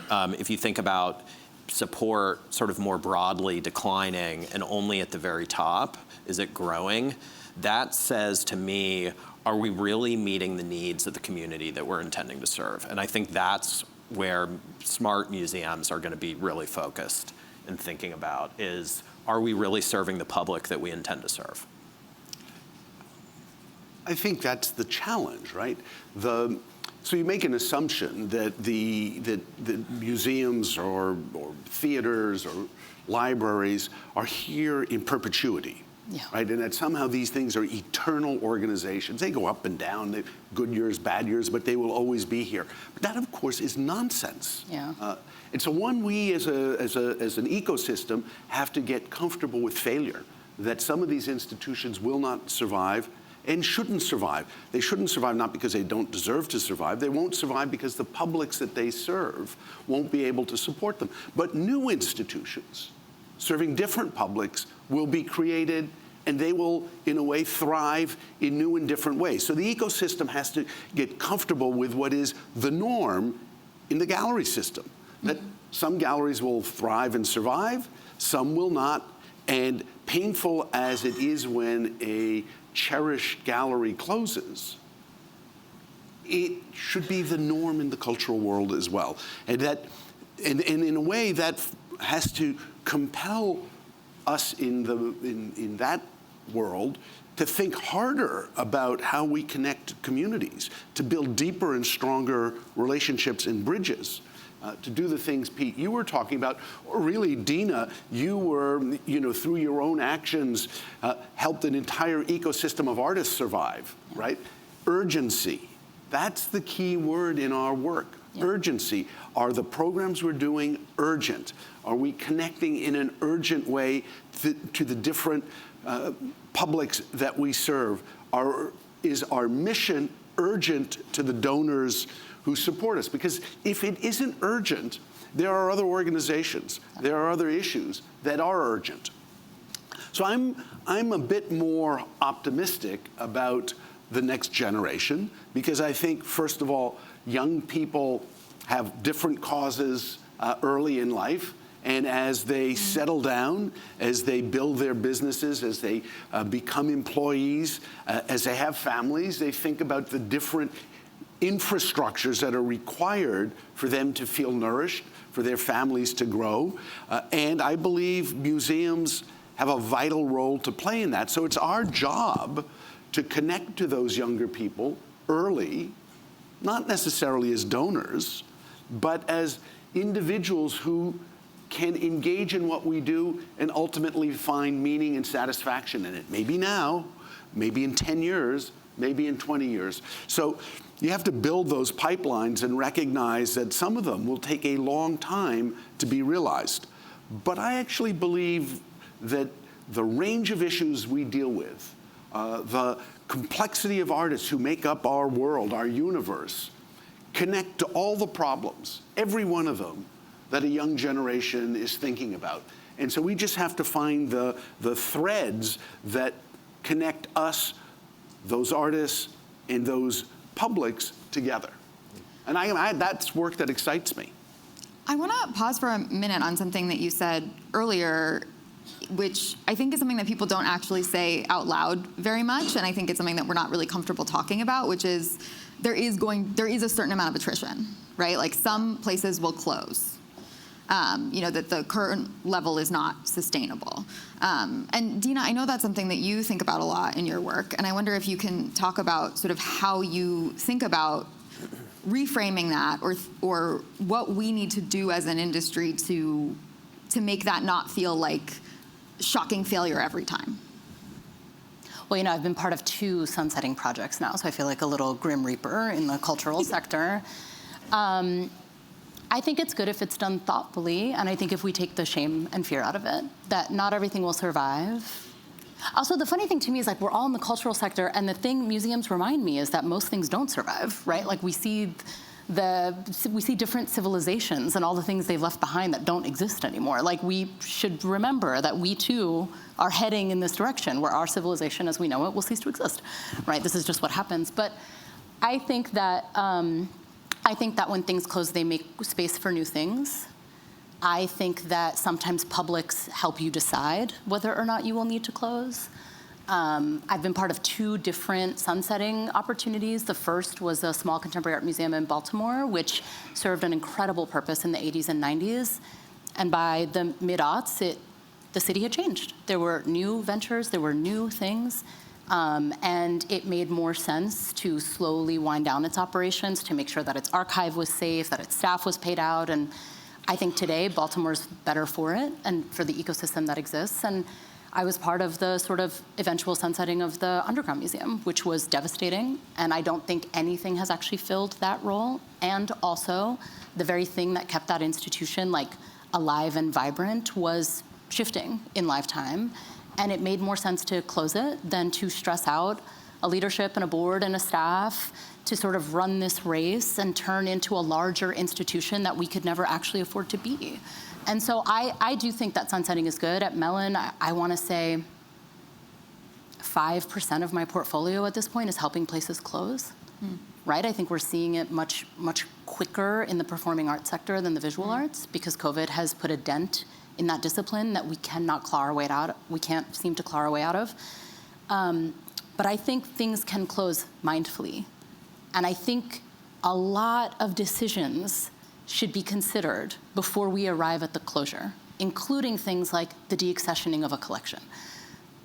Yeah. If you think about support sort of more broadly declining and only at the very top, is it growing? That says to me, are we really meeting the needs of the community that we're intending to serve? And I think that's where smart museums are going to be really focused in thinking about is, are we really serving the public that we intend to serve? I think that's the challenge, right? So you make an assumption that the museums or theaters or libraries are here in perpetuity, yeah, right? And that somehow these things are eternal organizations. They go up and down, they good years, bad years, but they will always be here. But that, of course, is nonsense. Yeah. And so we as an ecosystem have to get comfortable with failure, that some of these institutions will not survive and shouldn't survive. They shouldn't survive not because they don't deserve to survive. They won't survive because the publics that they serve won't be able to support them. But new institutions serving different publics will be created, and they will, in a way, thrive in new and different ways. So the ecosystem has to get comfortable with what is the norm in the gallery system, that some galleries will thrive and survive, some will not. And painful as it is when a cherished gallery closes, it should be the norm in the cultural world as well. And in a way that has to compel us in that world to think harder about how we connect communities, to build deeper and stronger relationships and bridges. To do the things, Pete, you were talking about, or really, Deana, you were, through your own actions, helped an entire ecosystem of artists survive, right? Urgency. That's the key word in our work. Yeah. Urgency. Are the programs we're doing urgent? Are we connecting in an urgent way to the different publics that we serve? Is our mission urgent to the donors who support us? Because if it isn't urgent, there are other organizations, there are other issues that are urgent. So I'm a bit more optimistic about the next generation, because I think, first of all, young people have different causes early in life. And as they settle down, as they build their businesses, as they become employees, as they have families, they think about the different infrastructures that are required for them to feel nourished, for their families to grow. And I believe museums have a vital role to play in that. So it's our job to connect to those younger people early, not necessarily as donors, but as individuals who can engage in what we do and ultimately find meaning and satisfaction in it. Maybe now, maybe in 10 years, maybe in 20 years. So you have to build those pipelines and recognize that some of them will take a long time to be realized. But I actually believe that the range of issues we deal with, the complexity of artists who make up our world, our universe, connect to all the problems, every one of them, that a young generation is thinking about. And so we just have to find the threads that connect us, those artists, and those publics together. And that's work that excites me. I want to pause for a minute on something that you said earlier, which I think is something that people don't actually say out loud very much, and I think it's something that we're not really comfortable talking about, which is there is a certain amount of attrition, right? Like some places will close. That the current level is not sustainable. And Deana, I know that's something that you think about a lot in your work, and I wonder if you can talk about sort of how you think about reframing that, or what we need to do as an industry to make that not feel like shocking failure every time. Well, I've been part of 2 sunsetting projects now, so I feel like a little Grim Reaper in the cultural sector. I think it's good if it's done thoughtfully, and I think if we take the shame and fear out of it, that not everything will survive. Also, the funny thing to me is like we're all in the cultural sector, and the thing museums remind me is that most things don't survive, right? Like we see different civilizations and all the things they've left behind that don't exist anymore. Like we should remember that we too are heading in this direction where our civilization as we know it will cease to exist, right? This is just what happens. But I think that when things close, they make space for new things. I think that sometimes publics help you decide whether or not you will need to close. I've been part of 2 different sunsetting opportunities. The first was a small contemporary art museum in Baltimore, which served an incredible purpose in the 80s and 90s. And by the mid-aughts, the city had changed. There were new ventures, there were new things. And it made more sense to slowly wind down its operations, to make sure that its archive was safe, that its staff was paid out. And I think today Baltimore's better for it and for the ecosystem that exists. And I was part of the sort of eventual sunsetting of the Underground Museum, which was devastating. And I don't think anything has actually filled that role. And also, the very thing that kept that institution like alive and vibrant was shifting in lifetime. And it made more sense to close it than to stress out a leadership and a board and a staff to sort of run this race and turn into a larger institution that we could never actually afford to be. And so I do think that sunsetting is good. At Mellon, I want to say 5% of my portfolio at this point is helping places close, right? I think we're seeing it much, much quicker in the performing arts sector than the visual arts because COVID has put a dent in that discipline that we cannot claw our way out. We can't seem to claw our way out of. But I think things can close mindfully. And I think a lot of decisions should be considered before we arrive at the closure, including things like the deaccessioning of a collection.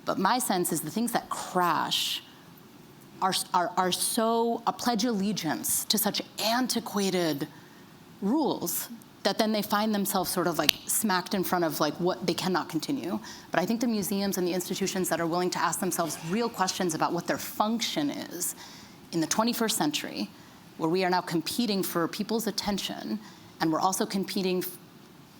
But my sense is the things that crash are so a pledge allegiance to such antiquated rules that then they find themselves sort of like smacked in front of like what they cannot continue. But I think the museums and the institutions that are willing to ask themselves real questions about what their function is in the 21st century, where we are now competing for people's attention, and we're also competing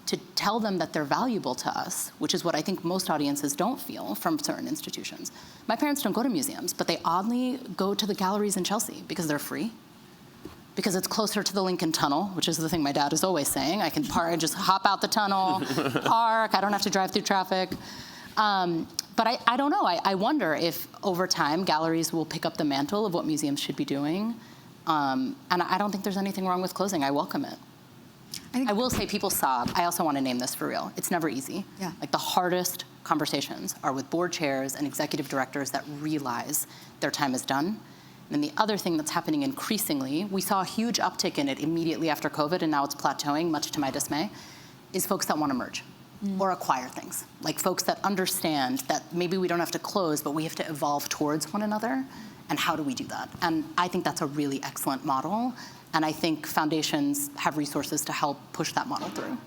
to tell them that they're valuable to us, which is what I think most audiences don't feel from certain institutions. My parents don't go to museums, but they oddly go to the galleries in Chelsea because they're free, because it's closer to the Lincoln Tunnel, which is the thing my dad is always saying. I can park, just hop out the tunnel, park, I don't have to drive through traffic. But I don't know, I wonder if over time galleries will pick up the mantle of what museums should be doing. And I don't think there's anything wrong with closing, I welcome it. I will say people sob. I also want to name this for real. It's never easy. Yeah. Like the hardest conversations are with board chairs and executive directors that realize their time is done And the other thing that's happening increasingly, we saw a huge uptick in it immediately after COVID, and now it's plateauing, much to my dismay, is folks that want to merge or acquire things. Like folks that understand that maybe we don't have to close, but we have to evolve towards one another. And how do we do that? And I think that's a really excellent model. And I think foundations have resources to help push that model through.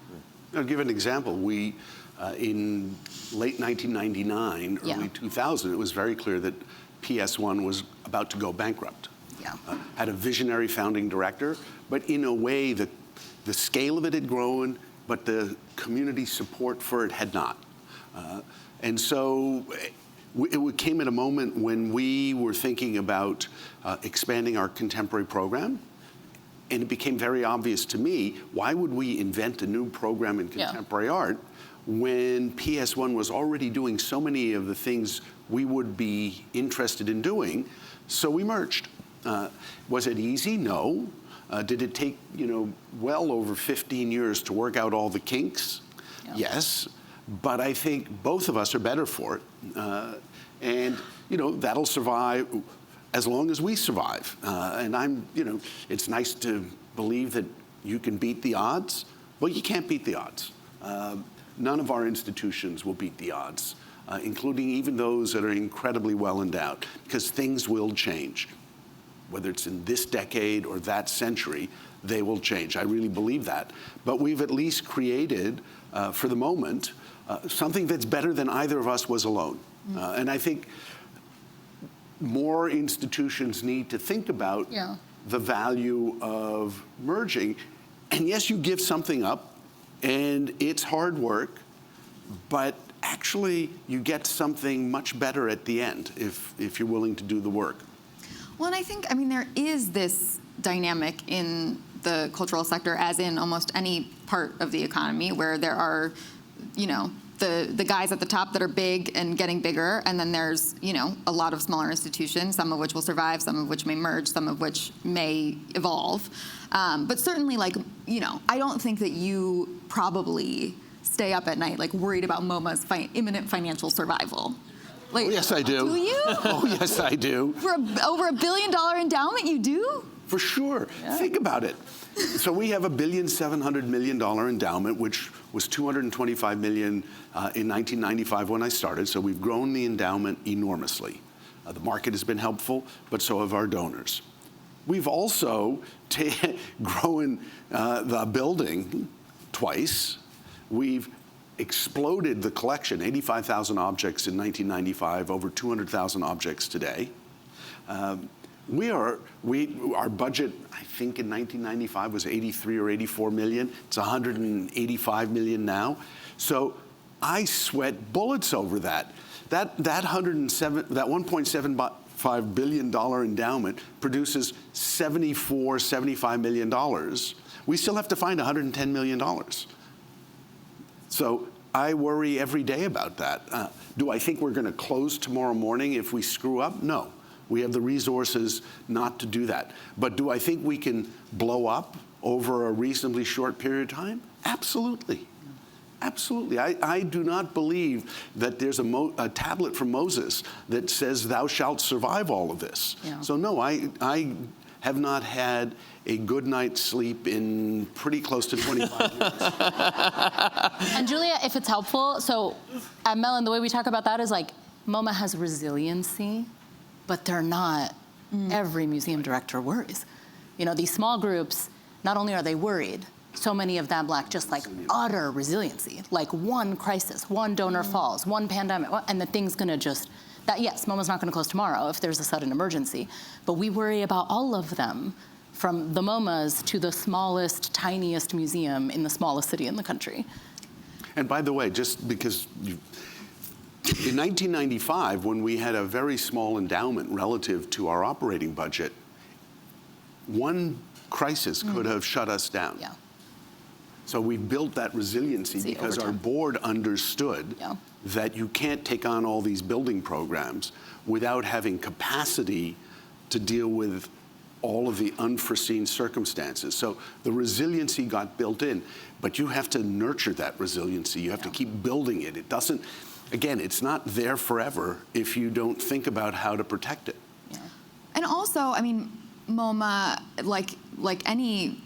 I'll give an example. We, in late 1999, early 2000, it was very clear that PS1 was about to go bankrupt. Yeah. Had a visionary founding director, but in a way the scale of it had grown, but the community support for it had not. And so it came at a moment when we were thinking about expanding our contemporary program. And it became very obvious to me, why would we invent a new program in contemporary art when PS1 was already doing so many of the things we would be interested in doing? So we merged. Was it easy? No. Did it take, well over 15 years to work out all the kinks? Yeah. Yes. But I think both of us are better for it. And, that'll survive as long as we survive. And it's nice to believe that you can beat the odds. Well, you can't beat the odds. None of our institutions will beat the odds, including even those that are incredibly well endowed, because things will change. Whether it's in this decade or that century, they will change. I really believe that. But we've at least created, for the moment, something that's better than either of us was alone. And I think more institutions need to think about the value of merging. And yes, you give something up, and it's hard work, but actually you get something much better at the end if you're willing to do the work. Well, and I think, there is this dynamic in the cultural sector, as in almost any part of the economy, where there are, the guys at the top that are big and getting bigger, and then there's, a lot of smaller institutions, some of which will survive, some of which may merge, some of which may evolve. But certainly, I don't think that you probably stay up at night, worried about MoMA's imminent financial survival. Oh, yes, I do. Do you? Oh, yes, I do. For over $1 billion endowment, you do? For sure. Yeah. Think about it. So we have $1.7 billion endowment, which was $225 million in 1995 when I started. So we've grown the endowment enormously. The market has been helpful, but so have our donors. We've also grown the building twice. We've exploded the collection, 85,000 objects in 1995, over 200,000 objects today. Our budget, I think in 1995 was 83 or 84 million. It's 185 million now. So I sweat bullets over that. That $1.75 billion endowment produces $75 million. We still have to find $110 million. So I worry every day about that. Do I think we're going to close tomorrow morning if we screw up? No. We have the resources not to do that. But do I think we can blow up over a reasonably short period of time? Absolutely. Absolutely. I do not believe that there's a tablet from Moses that says, thou shalt survive all of this. Yeah. So no, I have not had a good night's sleep in pretty close to 25 years. And Julia, if it's helpful, so at Mellon, the way we talk about that is MoMA has resiliency, but they're not, every museum director worries. These small groups, not only are they worried, so many of them lack just utter resiliency. One crisis, one donor falls, one pandemic, and the thing's gonna yes, MoMA's not gonna close tomorrow if there's a sudden emergency, but we worry about all of them, from the MoMAs to the smallest, tiniest museum in the smallest city in the country. And by the way, just because in 1995, when we had a very small endowment relative to our operating budget, one crisis could have shut us down. Yeah. So we built that resiliency because our board understood that you can't take on all these building programs without having capacity to deal with all of the unforeseen circumstances. So the resiliency got built in, but you have to nurture that resiliency. You have to keep building it. It doesn't, again, it's not there forever if you don't think about how to protect it. Yeah. And also, I mean, MoMA, like any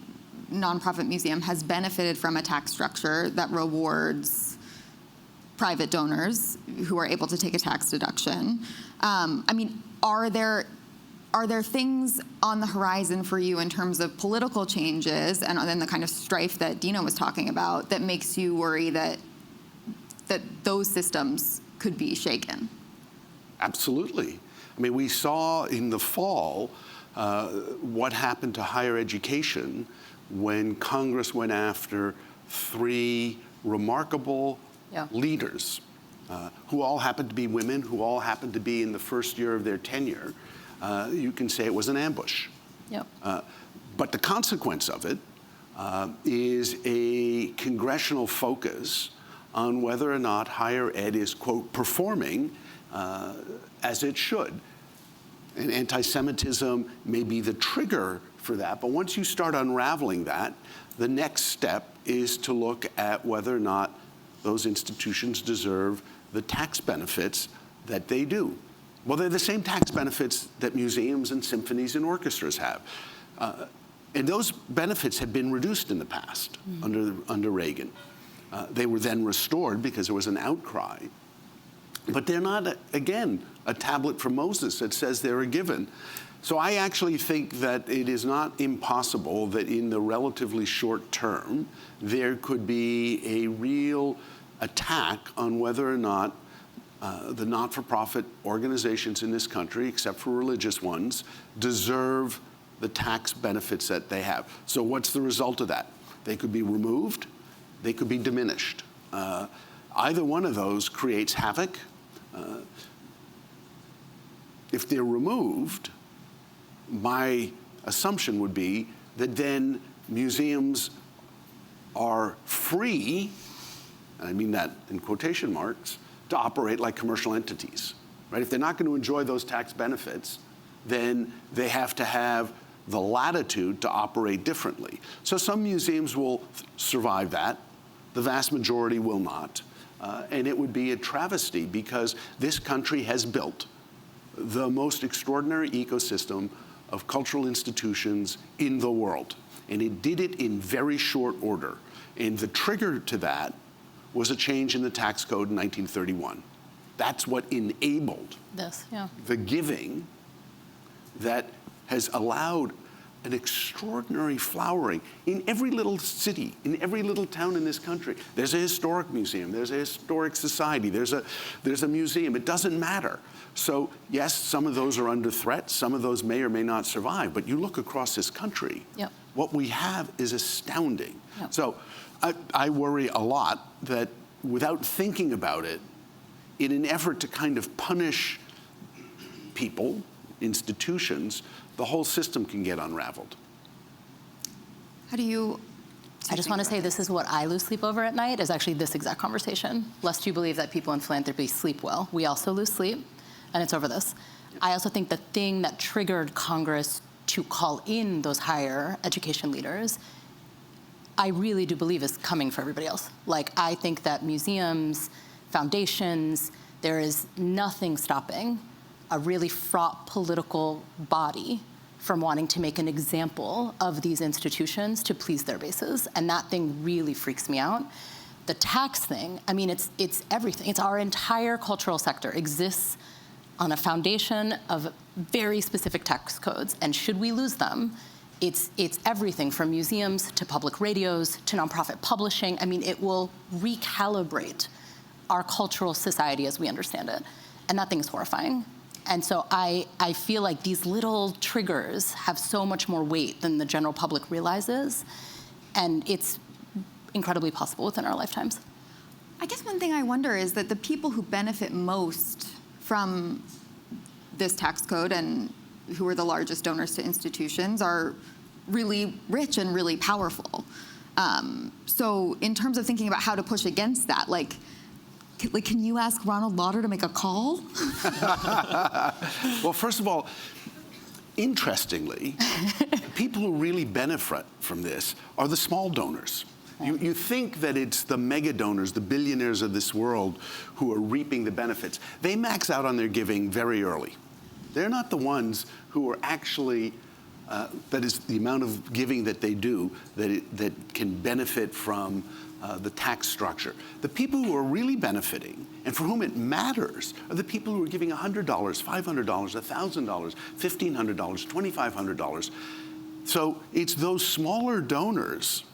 nonprofit museum, has benefited from a tax structure that rewards private donors who are able to take a tax deduction. I mean, are there things on the horizon for you in terms of political changes and then the kind of strife that Deana was talking about that makes you worry that those systems could be shaken? Absolutely. I mean, we saw in the fall what happened to higher education when Congress went after 3 remarkable leaders who all happened to be women, who all happened to be in the first year of their tenure. You can say it was an ambush. Yep. But the consequence of it is a congressional focus on whether or not higher ed is, quote, performing as it should. And anti-Semitism may be the trigger for that, but once you start unraveling that, the next step is to look at whether or not those institutions deserve the tax benefits that they do. Well, they're the same tax benefits that museums and symphonies and orchestras have. And those benefits had been reduced in the past under Reagan. They were then restored because there was an outcry. But they're not, again, a tablet from Moses that says they're a given. So I actually think that it is not impossible that in the relatively short term, there could be a real attack on whether or not the not-for-profit organizations in this country, except for religious ones, deserve the tax benefits that they have. So what's the result of that? They could be removed, they could be diminished. Either one of those creates havoc. If they're removed, my assumption would be that then museums are free, and I mean that in quotation marks, to operate like commercial entities, right? If they're not going to enjoy those tax benefits, then they have to have the latitude to operate differently. So some museums will survive that. The vast majority will not. And it would be a travesty because this country has built the most extraordinary ecosystem of cultural institutions in the world. And it did it in very short order. And the trigger to that was a change in the tax code in 1931. That's what enabled the giving that has allowed an extraordinary flowering in every little city, in every little town in this country. There's a historic museum, there's a historic society, there's a museum. It doesn't matter. So yes, some of those are under threat, some of those may or may not survive, but you look across this country, what we have is astounding. So I worry a lot that without thinking about it, in an effort to kind of punish people, institutions, the whole system can get unraveled. How do you? I just want to say this is what I lose sleep over at night, is actually this exact conversation. Lest you believe that people in philanthropy sleep well. We also lose sleep, and it's over this. I also think the thing that triggered Congress to call in those higher education leaders, I really do believe is coming for everybody else. Like, I think that museums, foundations, there is nothing stopping a really fraught political body from wanting to make an example of these institutions to please their bases. And that thing really freaks me out. The tax thing, I mean, it's everything. It's our entire cultural sector exists on a foundation of very specific tax codes. And should we lose them, it's everything from museums to public radios to nonprofit publishing. I mean, it will recalibrate our cultural society as we understand it. And that thing is horrifying. And so I feel like these little triggers have so much more weight than the general public realizes. And it's incredibly possible within our lifetimes. I guess one thing I wonder is that the people who benefit most from this tax code and who are the largest donors to institutions are really rich and really powerful. So in terms of thinking about how to push against that, like, can you ask Ronald Lauder to make a call? Well, first of all, interestingly, people who really benefit from this are the small donors. You think that it's the mega donors, the billionaires of this world, who are reaping the benefits. They max out on their giving very early. They're not the ones who are actually, that is the amount of giving that they do that can benefit from the tax structure. The people who are really benefiting and for whom it matters are the people who are giving $100, $500, $1,000, $1,500, $2,500. So it's those smaller donors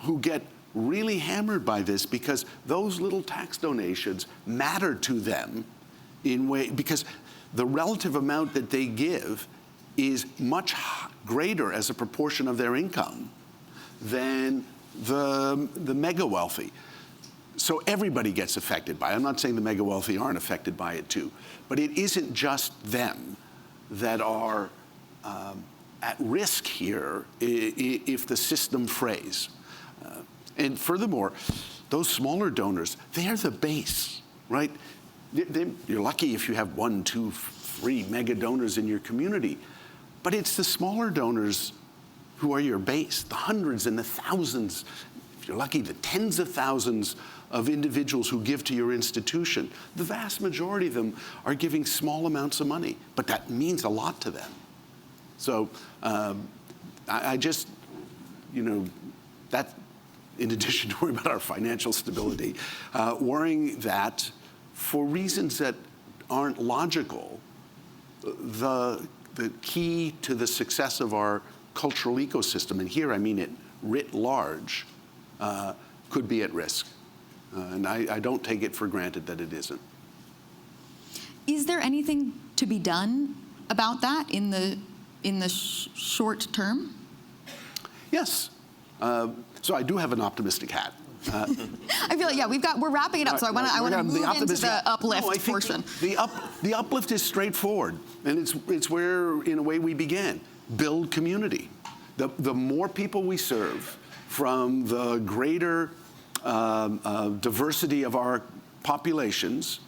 who get really hammered by this because those little tax donations matter to them because the relative amount that they give is much greater as a proportion of their income than the mega wealthy. So everybody gets affected by it. I'm not saying the mega wealthy aren't affected by it too, but it isn't just them that are at risk here if the system frays. And furthermore, those smaller donors, they are the base, right? You're lucky if you have 1, 2, 3 mega donors in your community, but it's the smaller donors who are your base, the hundreds and the thousands, if you're lucky, the tens of thousands of individuals who give to your institution. The vast majority of them are giving small amounts of money, but that means a lot to them. So I just, that, in addition to worrying about our financial stability, worrying that for reasons that aren't logical, the key to the success of our cultural ecosystem, and here I mean it writ large, could be at risk. And I don't take it for granted that it isn't. Is there anything to be done about that in the short term? Yes. So I do have an optimistic hat. I feel like we're wrapping it up, so I want to move into the uplift portion. The uplift is straightforward, and it's where, in a way, we began. Build community. The more people we serve, from the greater diversity of our populations,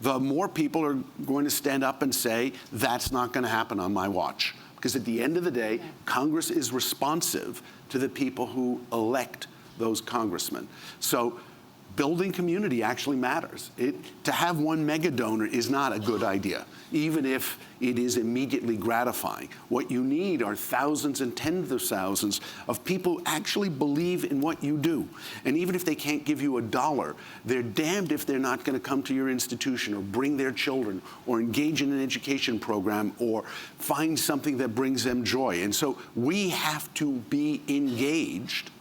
the more people are going to stand up and say, that's not going to happen on my watch. Because at the end of the day, Congress is responsive to the people who elect those congressmen. So building community actually matters. To have one mega donor is not a good idea, even if it is immediately gratifying. What you need are thousands and tens of thousands of people who actually believe in what you do. And even if they can't give you $1, they're damned if they're not going to come to your institution or bring their children or engage in an education program or find something that brings them joy. And so we have to be engaged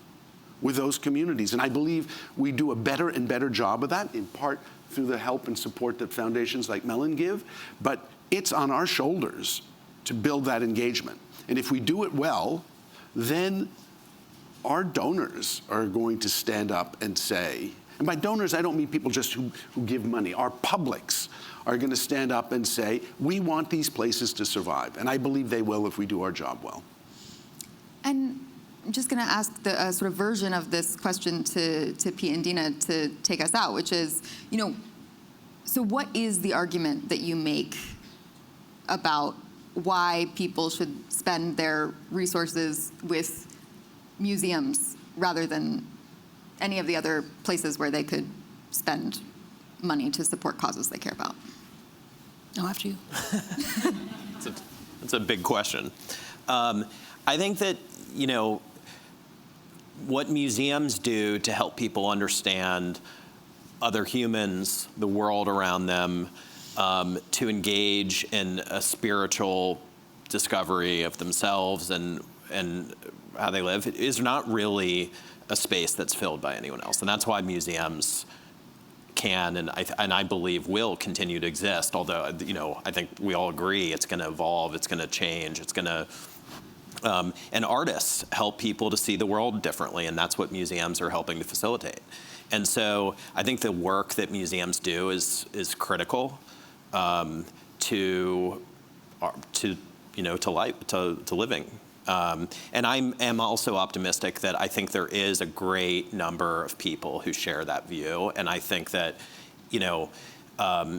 with those communities. And I believe we do a better and better job of that, in part through the help and support that foundations like Mellon give. But it's on our shoulders to build that engagement. And if we do it well, then our donors are going to stand up and say, and by donors, I don't mean people just who give money. Our publics are going to stand up and say, we want these places to survive. And I believe they will if we do our job well. And I'm just going to ask the sort of version of this question to Pete and Deana to take us out, which is, so what is the argument that you make about why people should spend their resources with museums rather than any of the other places where they could spend money to support causes they care about? No, after you. It's a big question. I think that, what museums do to help people understand other humans, the world around them, to engage in a spiritual discovery of themselves and how they live, is not really a space that's filled by anyone else. And that's why museums can and I believe will continue to exist, although, I think we all agree it's going to evolve, it's going to change, it's going to... and artists help people to see the world differently, and that's what museums are helping to facilitate. And so I think the work that museums do is critical to life, to living. And I am also optimistic that I think there is a great number of people who share that view, and I think that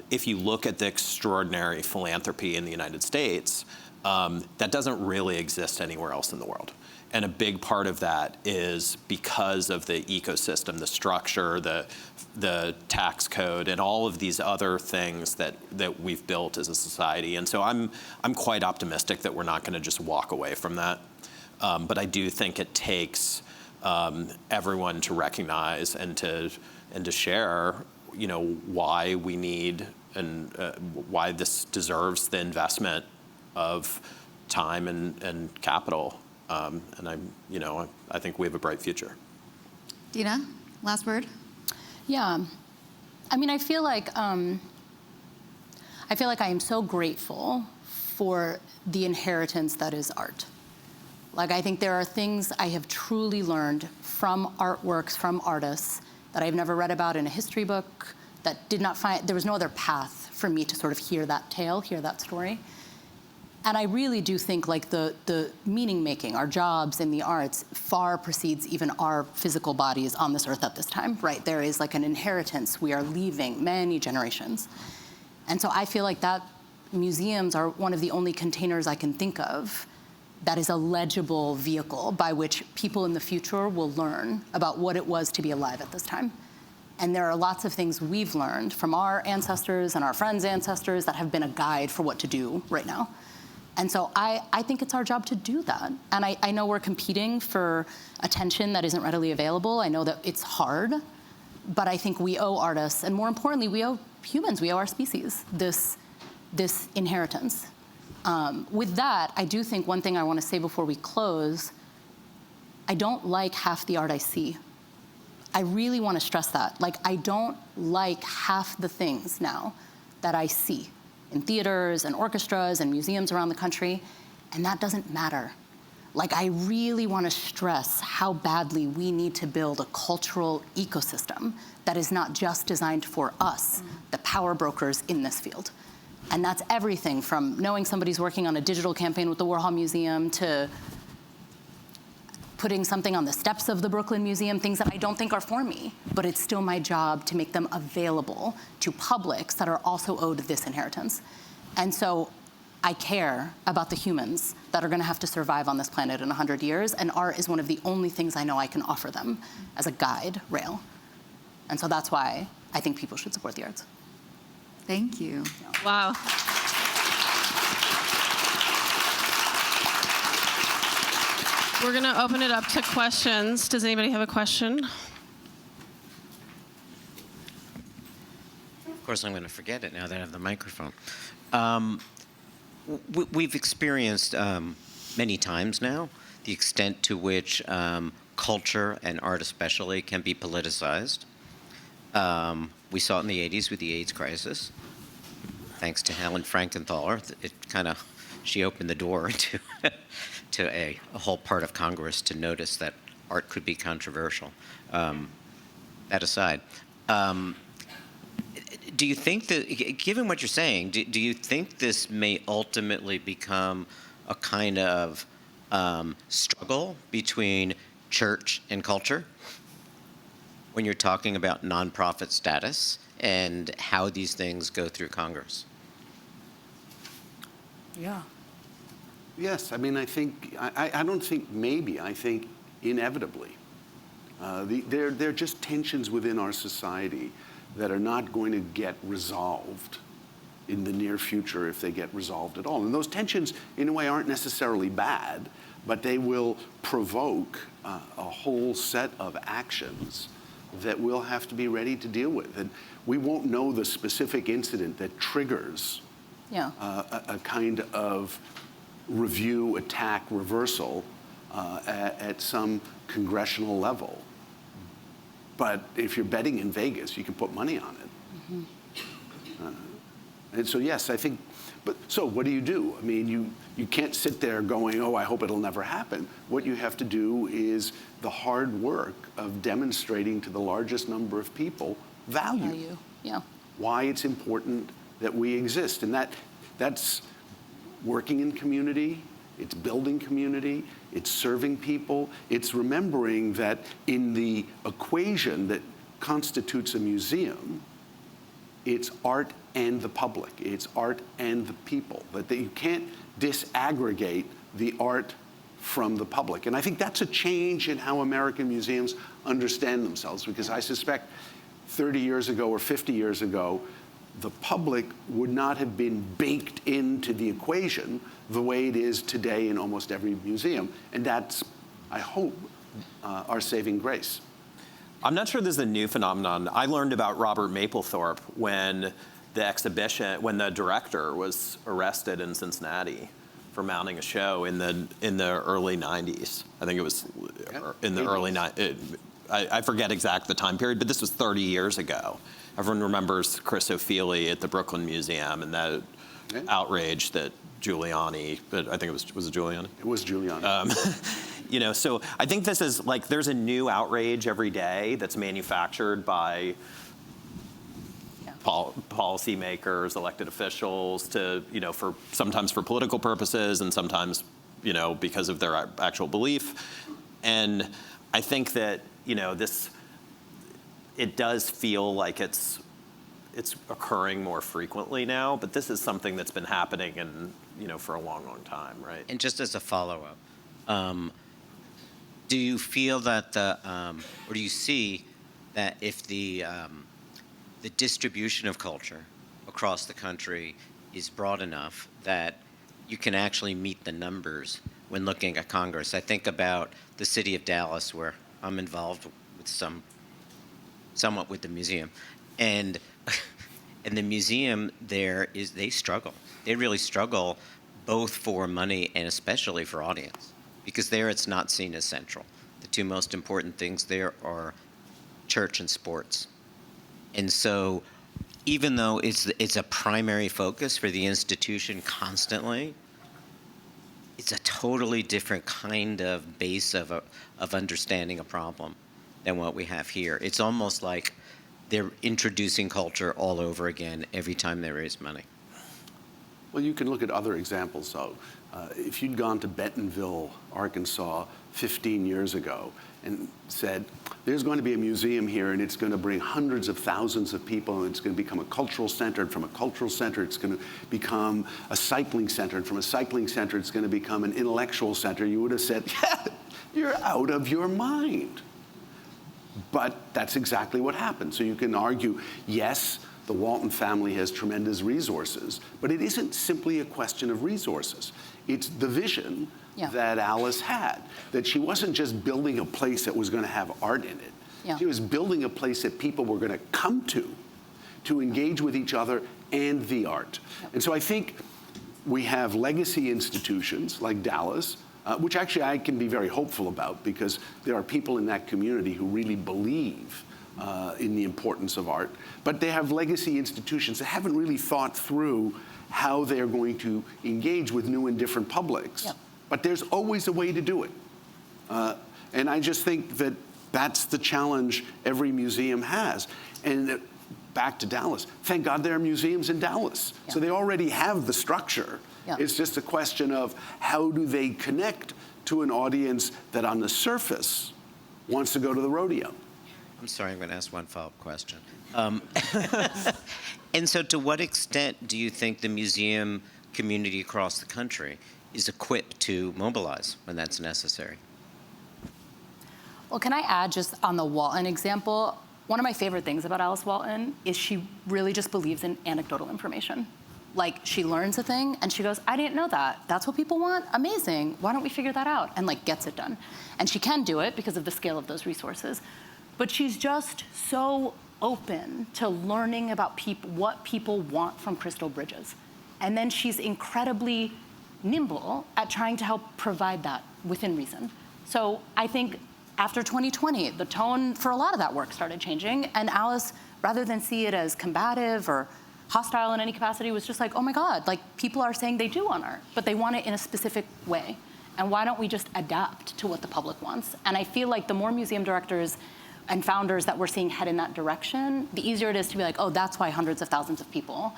if you look at the extraordinary philanthropy in the United States, that doesn't really exist anywhere else in the world. And a big part of that is because of the ecosystem, the structure, the tax code, and all of these other things that we've built as a society. And so I'm quite optimistic that we're not going to just walk away from that. But I do think it takes everyone to recognize and to share, why we need and why this deserves the investment of time and capital. And I think we have a bright future. Deana, last word? Yeah. I mean, I feel like I am so grateful for the inheritance that is art. Like, I think there are things I have truly learned from artworks, from artists, that I've never read about in a history book, that there was no other path for me to sort of hear that tale, hear that story. And I really do think like the meaning making, our jobs in the arts, far precedes even our physical bodies on this earth at this time, right? There is like an inheritance we are leaving many generations. And so I feel like that museums are one of the only containers I can think of that is a legible vehicle by which people in the future will learn about what it was to be alive at this time. And there are lots of things we've learned from our ancestors and our friends' ancestors that have been a guide for what to do right now. And so I think it's our job to do that. And I know we're competing for attention that isn't readily available. I know that it's hard, but I think we owe artists, and more importantly, we owe humans, we owe our species this inheritance. With that, I do think one thing I want to say before we close, I don't like half the art I see. I really want to stress that. Like, I don't like half the things now that I see in theaters and orchestras and museums around the country, and that doesn't matter. Like, I really want to stress how badly we need to build a cultural ecosystem that is not just designed for us, the power brokers in this field. And that's everything from knowing somebody's working on a digital campaign with the Warhol Museum to putting something on the steps of the Brooklyn Museum, things that I don't think are for me, but it's still my job to make them available to publics that are also owed this inheritance. And so I care about the humans that are gonna have to survive on this planet in 100 years, and art is one of the only things I know I can offer them as a guide rail. And so that's why I think people should support the arts. Thank you. Wow. We're going to open it up to questions. Does anybody have a question? Of course, I'm going to forget it now that I have the microphone. We've experienced many times now the extent to which culture, and art especially, can be politicized. We saw it in the 80s with the AIDS crisis. Thanks to Helen Frankenthaler, she opened the door to a whole part of Congress to notice that art could be controversial. That aside, do you think that, given what you're saying, do you think this may ultimately become a kind of struggle between church and culture when you're talking about nonprofit status and how these things go through Congress? Yeah. Yes, I mean, I don't think maybe, I think inevitably. There are just tensions within our society that are not going to get resolved in the near future if they get resolved at all. And those tensions, in a way, aren't necessarily bad, but they will provoke a whole set of actions that we'll have to be ready to deal with. And we won't know the specific incident that triggers a kind of review, attack, reversal at some congressional level. But if you're betting in Vegas, you can put money on it. Mm-hmm. And so, yes, I think, but so what do? I mean, you can't sit there going, oh, I hope it'll never happen. What you have to do is the hard work of demonstrating to the largest number of people value. Yeah. Why it's important that we exist. And that's working in community, it's building community, it's serving people, it's remembering that in the equation that constitutes a museum, it's art and the public. It's art and the people. That you can't disaggregate the art from the public. And I think that's a change in how American museums understand themselves, because I suspect 30 years ago or 50 years ago, the public would not have been baked into the equation the way it is today in almost every museum. And that's, I hope, our saving grace. I'm not sure this is a new phenomenon. I learned about Robert Mapplethorpe when the director was arrested in Cincinnati for mounting a show in the early 90s. I think it was in the early 90s. I forget exact the time period, but this was 30 years ago. Everyone remembers Chris O'Feely at the Brooklyn Museum and that outrage that Giuliani, but I think was it Giuliani? It was Giuliani. So I think this is like, there's a new outrage every day that's manufactured by policymakers, elected officials, sometimes for political purposes and sometimes, because of their actual belief. And I think that, it does feel like it's occurring more frequently now, but this is something that's been happening for a long, long time, right? And just as a follow-up, do you feel that or do you see that if the distribution of culture across the country is broad enough that you can actually meet the numbers when looking at Congress? I think about the city of Dallas, where I'm involved with somewhat with the museum, and the museum there they struggle. They really struggle, both for money and especially for audience, because there it's not seen as central. The two most important things there are church and sports. And so even though it's a primary focus for the institution constantly, it's a totally different kind of base of understanding a problem than what we have here. It's almost like they're introducing culture all over again every time they raise money. Well, you can look at other examples, though. If you'd gone to Bentonville, Arkansas, 15 years ago and said, there's going to be a museum here and it's going to bring hundreds of thousands of people and it's going to become a cultural center, and from a cultural center it's going to become a cycling center, and from a cycling center it's going to become an intellectual center, you would have said, yeah, you're out of your mind. But that's exactly what happened. So you can argue, yes, the Walton family has tremendous resources, but it isn't simply a question of resources. It's the vision that Alice had, that she wasn't just building a place that was going to have art in it. Yeah. She was building a place that people were going to come to engage with each other and the art. Yeah. And so I think we have legacy institutions like Dallas, which actually I can be very hopeful about, because there are people in that community who really believe in the importance of art. But they have legacy institutions that haven't really thought through how they're going to engage with new and different publics. Yep. But there's always a way to do it. And I just think that that's the challenge every museum has. And back to Dallas, thank God there are museums in Dallas. Yep. So they already have the structure. Yep. It's just a question of how do they connect to an audience that on the surface wants to go to the rodeo. I'm sorry, I'm going to ask one follow-up question. And so to what extent do you think the museum community across the country is equipped to mobilize when that's necessary? Well, can I add, just on the Walton example, one of my favorite things about Alice Walton is she really just believes in anecdotal information. Like, she learns a thing and she goes, I didn't know that. That's what people want? Amazing. Why don't we figure that out? And gets it done. And she can do it because of the scale of those resources. But she's just so open to learning about what people want from Crystal Bridges. And then she's incredibly nimble at trying to help provide that within reason. So I think after 2020, the tone for a lot of that work started changing. And Alice, rather than see it as combative or hostile in any capacity, was just like, oh my God, people are saying they do want art, but they want it in a specific way. And why don't we just adapt to what the public wants? And I feel like the more museum directors and founders that we're seeing head in that direction, the easier it is to be like, oh, that's why hundreds of thousands of people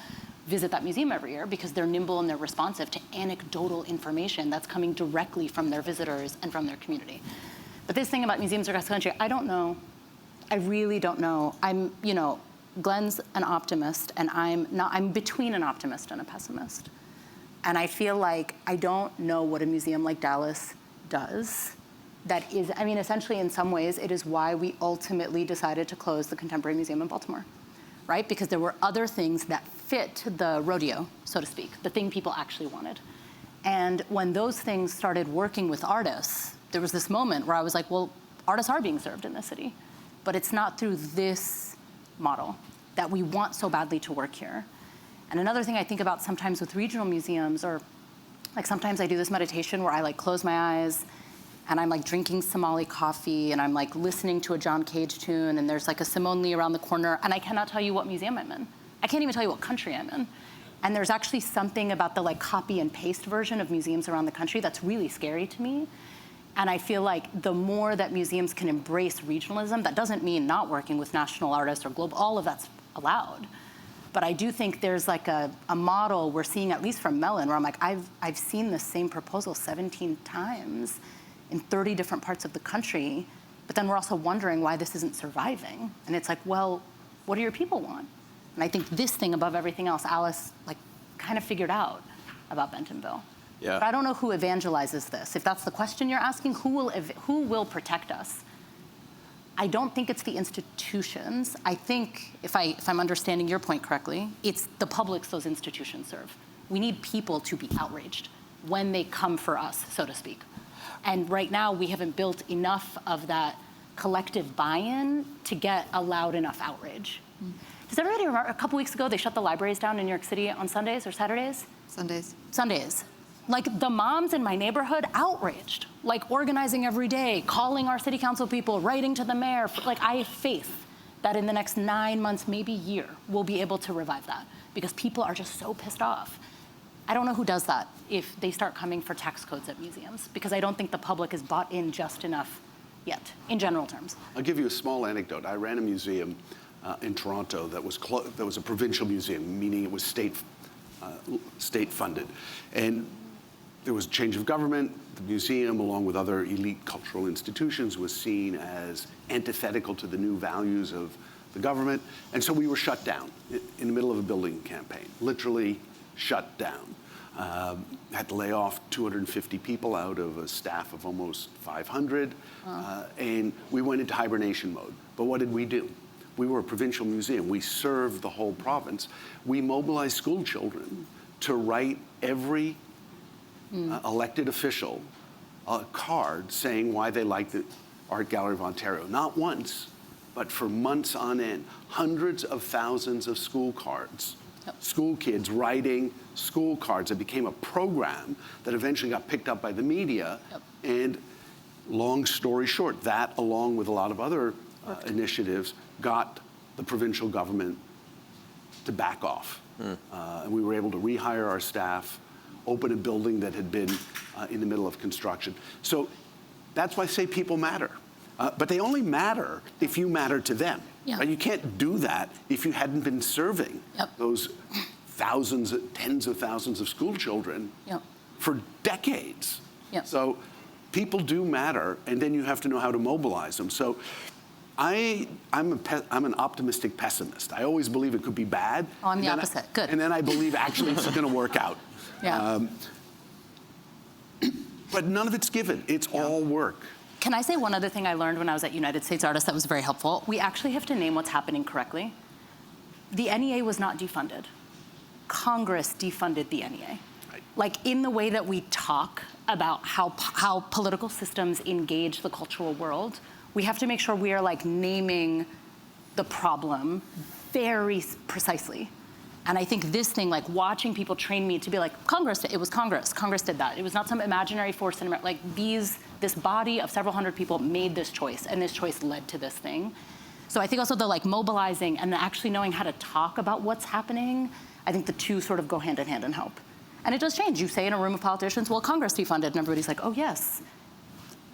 visit that museum every year, because they're nimble and they're responsive to anecdotal information that's coming directly from their visitors and from their community. But this thing about museums across the country, I don't know. I really don't know. Glenn's an optimist, and I'm not. I'm between an optimist and a pessimist. And I feel like I don't know what a museum like Dallas does. That is, I mean, essentially in some ways, it is why we ultimately decided to close the Contemporary Museum in Baltimore, right? Because there were other things that fit the rodeo, so to speak, the thing people actually wanted. And when those things started working with artists, there was this moment where I was like, well, artists are being served in this city, but it's not through this model that we want so badly to work here. And another thing I think about sometimes with regional museums, or like sometimes I do this meditation where I like close my eyes and I'm like drinking Somali coffee and I'm like listening to a John Cage tune and there's like a Simone Lee around the corner and I cannot tell you what museum I'm in. I can't even tell you what country I'm in. And there's actually something about the like copy and paste version of museums around the country that's really scary to me. And I feel like the more that museums can embrace regionalism, that doesn't mean not working with national artists or global, all of that's allowed. But I do think there's like a model we're seeing, at least from Mellon, where I'm like, I've seen the same proposal 17 times in 30 different parts of the country, but then we're also wondering why this isn't surviving. And it's like, well, what do your people want? And I think this thing above everything else, Alice like kind of figured out about Bentonville. Yeah. But I don't know who evangelizes this. If that's the question you're asking, who will protect us? I don't think it's the institutions. I think, if I'm understanding your point correctly, it's the publics those institutions serve. We need people to be outraged when they come for us, so to speak. And right now, we haven't built enough of that collective buy-in to get a loud enough outrage. Does everybody remember, a couple weeks ago, they shut the libraries down in New York City on Sundays or Saturdays? Sundays. Like the moms in my neighborhood outraged, like organizing every day, calling our city council people, writing to the mayor. Like I have faith that in the next 9 months, maybe year, we'll be able to revive that because people are just so pissed off. I don't know who does that if they start coming for tax codes at museums because I don't think the public is bought in just enough yet, in general terms. I'll give you a small anecdote. I ran a museum in Toronto that was a provincial museum, meaning it was state funded. And there was a change of government. The museum, along with other elite cultural institutions, was seen as antithetical to the new values of the government. And so we were shut down in the middle of a building campaign, literally shut down. Had to lay off 250 people out of a staff of almost 500. And we went into hibernation mode. But what did we do? We were a provincial museum. We served the whole province. We mobilized school children to write every elected official a card saying why they liked the Art Gallery of Ontario. Not once, but for months on end. Hundreds of thousands of school cards. School kids writing school cards. It became a program that eventually got picked up by the media. And long story short, that along with a lot of other initiatives got the provincial government to back off. And we were able to rehire our staff, open a building that had been in the middle of construction. So that's why I say people matter. But they only matter if you matter to them. Yeah. Right? You can't do that if you hadn't been serving those thousands, tens of thousands of school children for decades. So people do matter, and then you have to know how to mobilize them. So I'm an optimistic pessimist. I always believe it could be bad. Oh, I'm the opposite. Good. And then I believe actually it's going to work out. But none of it's given. It's all work. Can I say one other thing I learned when I was at United States Artists that was very helpful? We actually have to name what's happening correctly. The NEA was not defunded. Congress defunded the NEA. Right. Like in the way that we talk about how political systems engage the cultural world, we have to make sure we are like naming the problem very precisely. And I think this thing, like watching people train me to be like, Congress, it was Congress. Congress did that. It was not some imaginary force in America. Like this body of several hundred people made this choice, and this choice led to this thing. So I think also the like mobilizing and actually knowing how to talk about what's happening, I think the two sort of go hand in hand and help. And it does change. You say in a room of politicians, well, Congress defunded, and everybody's like, oh yes,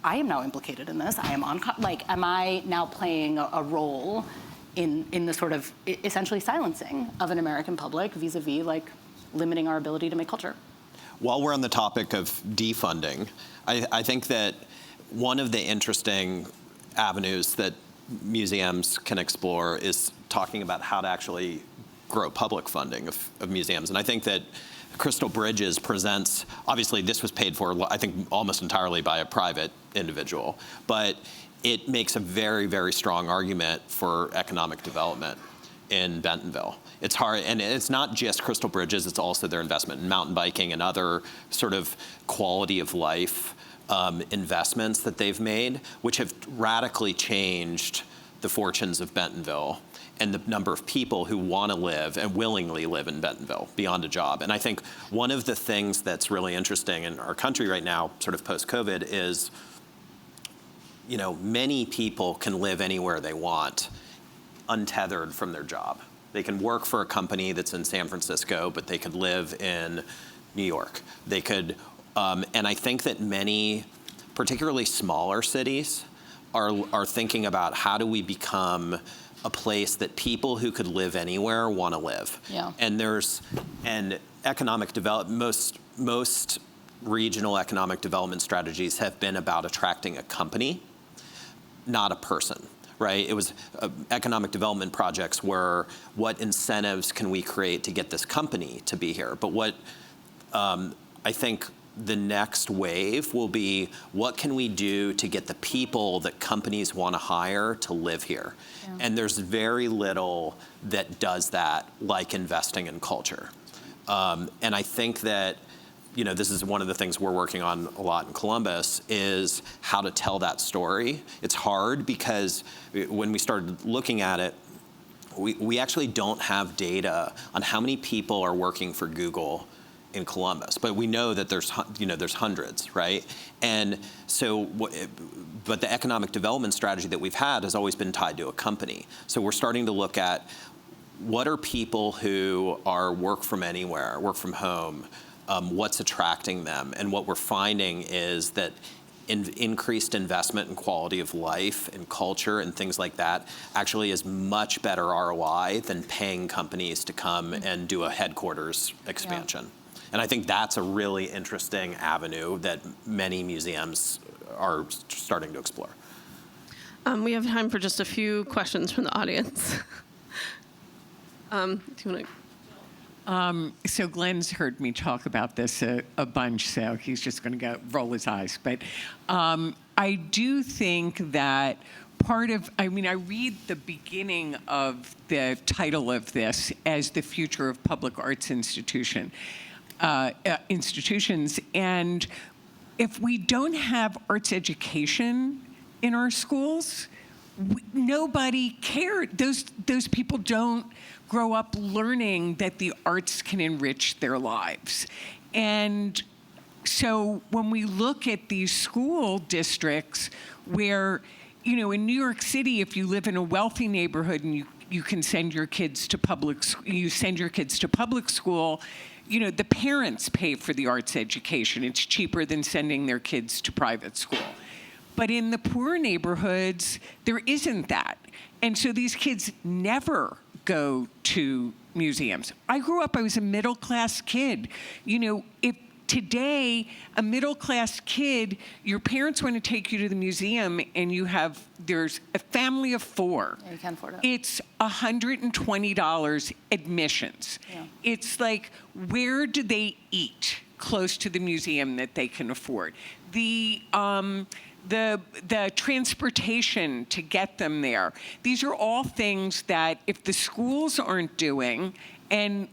I am now implicated in this. I am on, like, am I now playing a role in the sort of essentially silencing of an American public vis-a-vis like limiting our ability to make culture? While we're on the topic of defunding, I think that one of the interesting avenues that museums can explore is talking about how to actually grow public funding of museums. And I think that Crystal Bridges presents, obviously this was paid for, I think, almost entirely by a private individual, but it makes a very, very strong argument for economic development in Bentonville. It's hard, and it's not just Crystal Bridges, it's also their investment in mountain biking and other sort of quality of life investments that they've made, which have radically changed the fortunes of Bentonville and the number of people who want to live and willingly live in Bentonville beyond a job. And I think one of the things that's really interesting in our country right now, sort of post-COVID, is, you know, many people can live anywhere they want, untethered from their job. They can work for a company that's in San Francisco, but they could live in New York. They could, and I think that many, particularly smaller cities, are thinking about how do we become a place that people who could live anywhere want to live. Yeah. And economic development, most regional economic development strategies have been about attracting a company, not a person. Right? It was economic development projects were what incentives can we create to get this company to be here? But what I think the next wave will be, what can we do to get the people that companies want to hire to live here? Yeah. And there's very little that does that, like investing in culture. And I think that, you know, this is one of the things we're working on a lot in Columbus, is how to tell that story. It's hard because when we started looking at it, we actually don't have data on how many people are working for Google in Columbus, but we know that there's hundreds, right? And so, but the economic development strategy that we've had has always been tied to a company. So we're starting to look at what are people who are work from anywhere, work from home, what's attracting them, and what we're finding is that increased investment in quality of life and culture and things like that actually is much better ROI than paying companies to come and do a headquarters expansion. Yeah. And I think that's a really interesting avenue that many museums are starting to explore. We have time for just a few questions from the audience. Do you want to? So Glenn's heard me talk about this a bunch, so he's just going to roll his eyes. But I do think that part of, I read the beginning of the title of this as the future of public arts institutions. And if we don't have arts education in our schools, nobody cares. Those people don't grow up learning that the arts can enrich their lives. And so when we look at these school districts where, in New York City, if you live in a wealthy neighborhood and you can send your kids to public school, the parents pay for the arts education. It's cheaper than sending their kids to private school. But in the poor neighborhoods, there isn't that. And so these kids never go to museums. I was a middle-class kid. If today, a middle-class kid, your parents want to take you to the museum and there's a family of 4. Yeah, you can afford it. It's $120 admissions. Yeah. It's like, where do they eat close to the museum that they can afford? The transportation to get them there. These are all things that if the schools aren't doing, and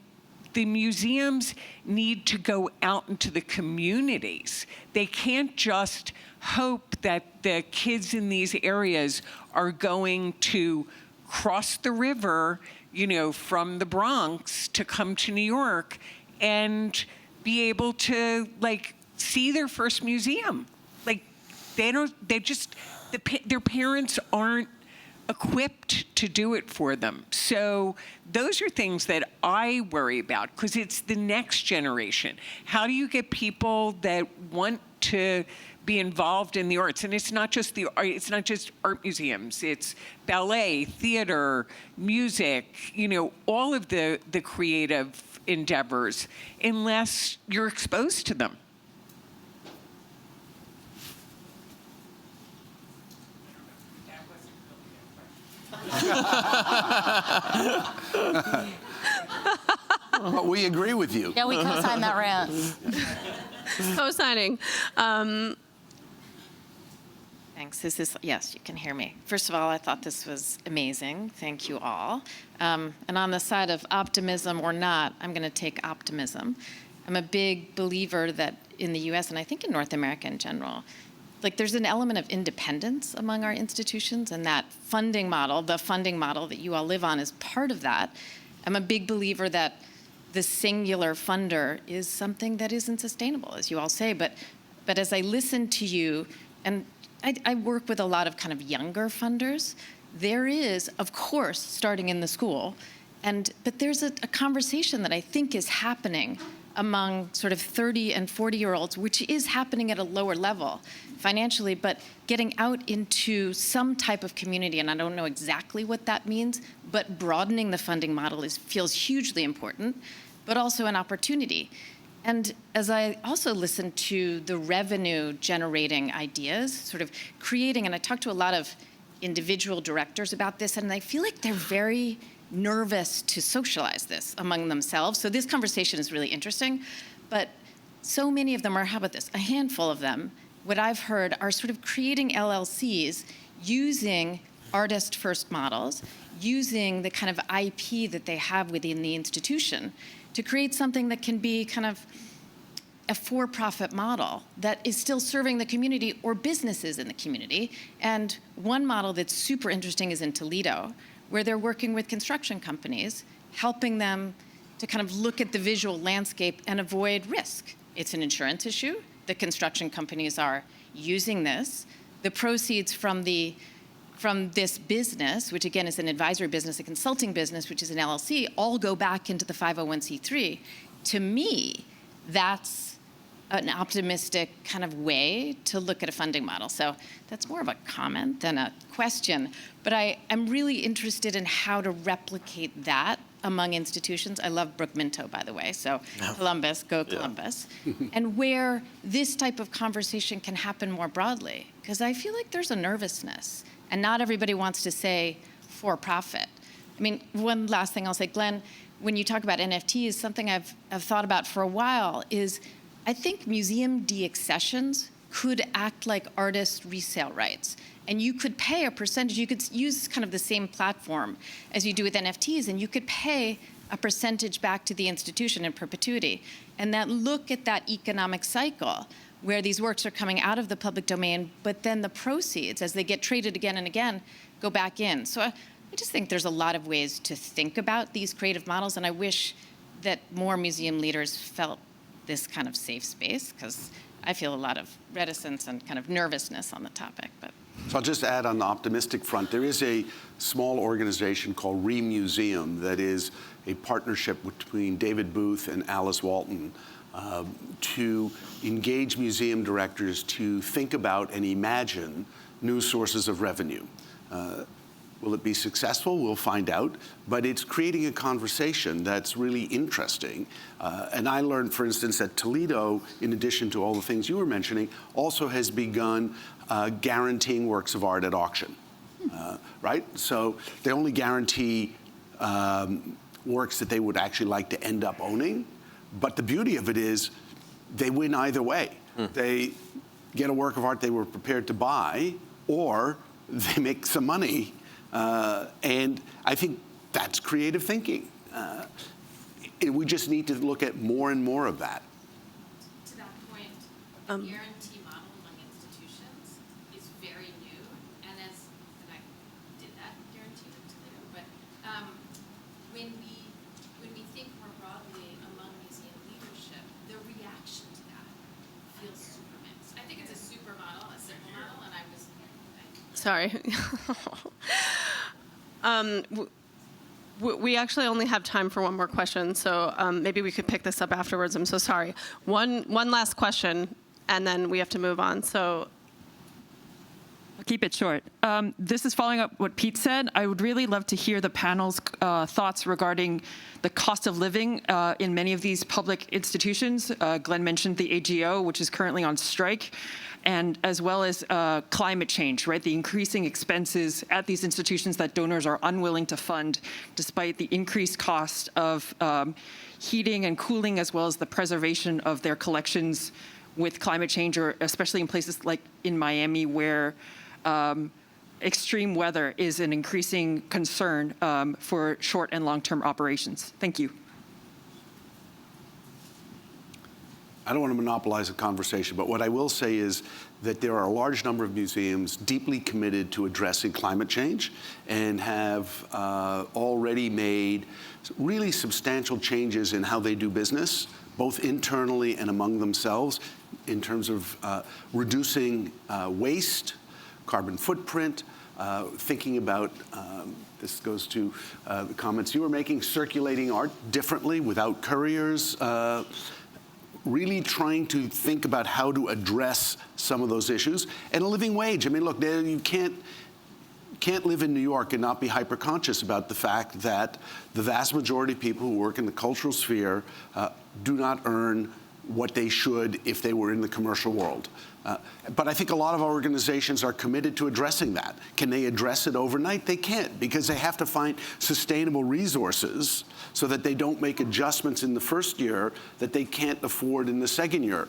the museums need to go out into the communities. They can't just hope that the kids in these areas are going to cross the river, from the Bronx to come to New York and be able to, see their first museum. Their parents aren't equipped to do it for them. So those are things that I worry about, because it's the next generation. How do you get people that want to be involved in the arts? And it's not just art museums. It's ballet, theater, music, all of the creative endeavors, unless you're exposed to them. We agree with you. Yeah, we co-signed that rant. Co-signing. Thanks. Yes, you can hear me. First of all, I thought this was amazing. Thank you all. And on the side of optimism or not, I'm going to take optimism. I'm a big believer that in the US, and I think in North America in general, like there's an element of independence among our institutions, and that funding model, the funding model that you all live on, is part of that. I'm a big believer that the singular funder is something that isn't sustainable, as you all say. But as I listen to you, and I work with a lot of kind of younger funders, there is, of course, starting in the school, but there's a conversation that I think is happening among sort of 30 and 40-year-olds, which is happening at a lower level financially, but getting out into some type of community, and I don't know exactly what that means, but broadening the funding model feels hugely important, but also an opportunity. And as I also listen to the revenue-generating ideas, sort of creating, and I talk to a lot of individual directors about this, and I feel like they're very nervous to socialize this among themselves. So this conversation is really interesting, but so many of them are, how about this, a handful of them, what I've heard are sort of creating LLCs using artist-first models, using the kind of IP that they have within the institution to create something that can be kind of a for-profit model that is still serving the community or businesses in the community. And one model that's super interesting is in Toledo, where they're working with construction companies, helping them to kind of look at the visual landscape and avoid risk. It's an insurance issue. The construction companies are using this. The proceeds from this business, which again is an advisory business, a consulting business, which is an LLC, all go back into the 501c3. To me, that's an optimistic kind of way to look at a funding model. So that's more of a comment than a question. But I'm really interested in how to replicate that among institutions. I love Brooke Minto, by the way, so Columbus, go Columbus. Yeah. And where this type of conversation can happen more broadly, because I feel like there's a nervousness, and not everybody wants to say for profit. I mean, one last thing I'll say, Glenn, when you talk about NFTs, something I've thought about for a while is I think museum deaccessions could act like artist resale rights. And you could pay a percentage. You could use kind of the same platform as you do with NFTs, and you could pay a percentage back to the institution in perpetuity. And that look at that economic cycle where these works are coming out of the public domain, but then the proceeds, as they get traded again and again, go back in. So I just think there's a lot of ways to think about these creative models, and I wish that more museum leaders felt this kind of safe space, because I feel a lot of reticence and kind of nervousness on the topic. But so I'll just add on the optimistic front, there is a small organization called Remuseum that is a partnership between David Booth and Alice Walton to engage museum directors to think about and imagine new sources of revenue. Will it be successful? We'll find out. But it's creating a conversation that's really interesting. And I learned, for instance, that Toledo, in addition to all the things you were mentioning, also has begun guaranteeing works of art at auction, right? So they only guarantee works that they would actually like to end up owning. But the beauty of it is they win either way. They get a work of art they were prepared to buy, or they make some money. And I think that's creative thinking. We just need to look at more and more of that. To that point, the guarantee model among institutions is very new, and I did that guarantee with Toledo. But when we think more broadly among museum leadership, the reaction to that feels super mixed. I think it's a super model, a simple model, and I was. Sorry. We actually only have time for one more question, so maybe we could pick this up afterwards. I'm so sorry. One last question, and then we have to move on. So I'll keep it short. This is following up what Pete said. I would really love to hear the panel's thoughts regarding the cost of living in many of these public institutions. Glenn mentioned the AGO, which is currently on strike, and as well as climate change, right? The increasing expenses at these institutions that donors are unwilling to fund, despite the increased cost of heating and cooling, as well as the preservation of their collections with climate change, or especially in places like in Miami, where extreme weather is an increasing concern for short and long-term operations. Thank you. I don't want to monopolize the conversation, but what I will say is that there are a large number of museums deeply committed to addressing climate change and have already made really substantial changes in how they do business, both internally and among themselves, in terms of reducing waste, carbon footprint, thinking about, this goes to the comments you were making, circulating art differently without couriers, really trying to think about how to address some of those issues. And a living wage. I mean, look, you can't live in New York and not be hyper-conscious about the fact that the vast majority of people who work in the cultural sphere do not earn what they should if they were in the commercial world. But I think a lot of our organizations are committed to addressing that. Can they address it overnight? They can't, because they have to find sustainable resources so that they don't make adjustments in the first year that they can't afford in the second year.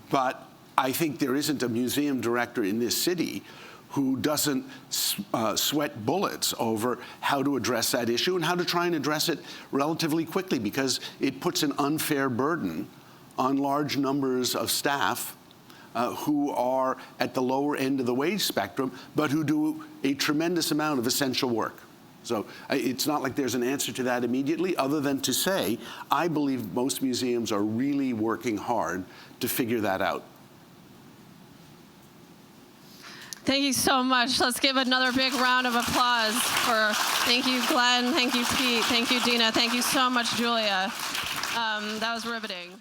But I think there isn't a museum director in this city who doesn't sweat bullets over how to address that issue and how to try and address it relatively quickly, because it puts an unfair burden on large numbers of staff who are at the lower end of the wage spectrum, but who do a tremendous amount of essential work. So it's not like there's an answer to that immediately, other than to say, I believe most museums are really working hard to figure that out. Thank you so much. Let's give another big round of applause for, thank you, Glenn, thank you, Pete, thank you, Deana, thank you so much, Julia. That was riveting.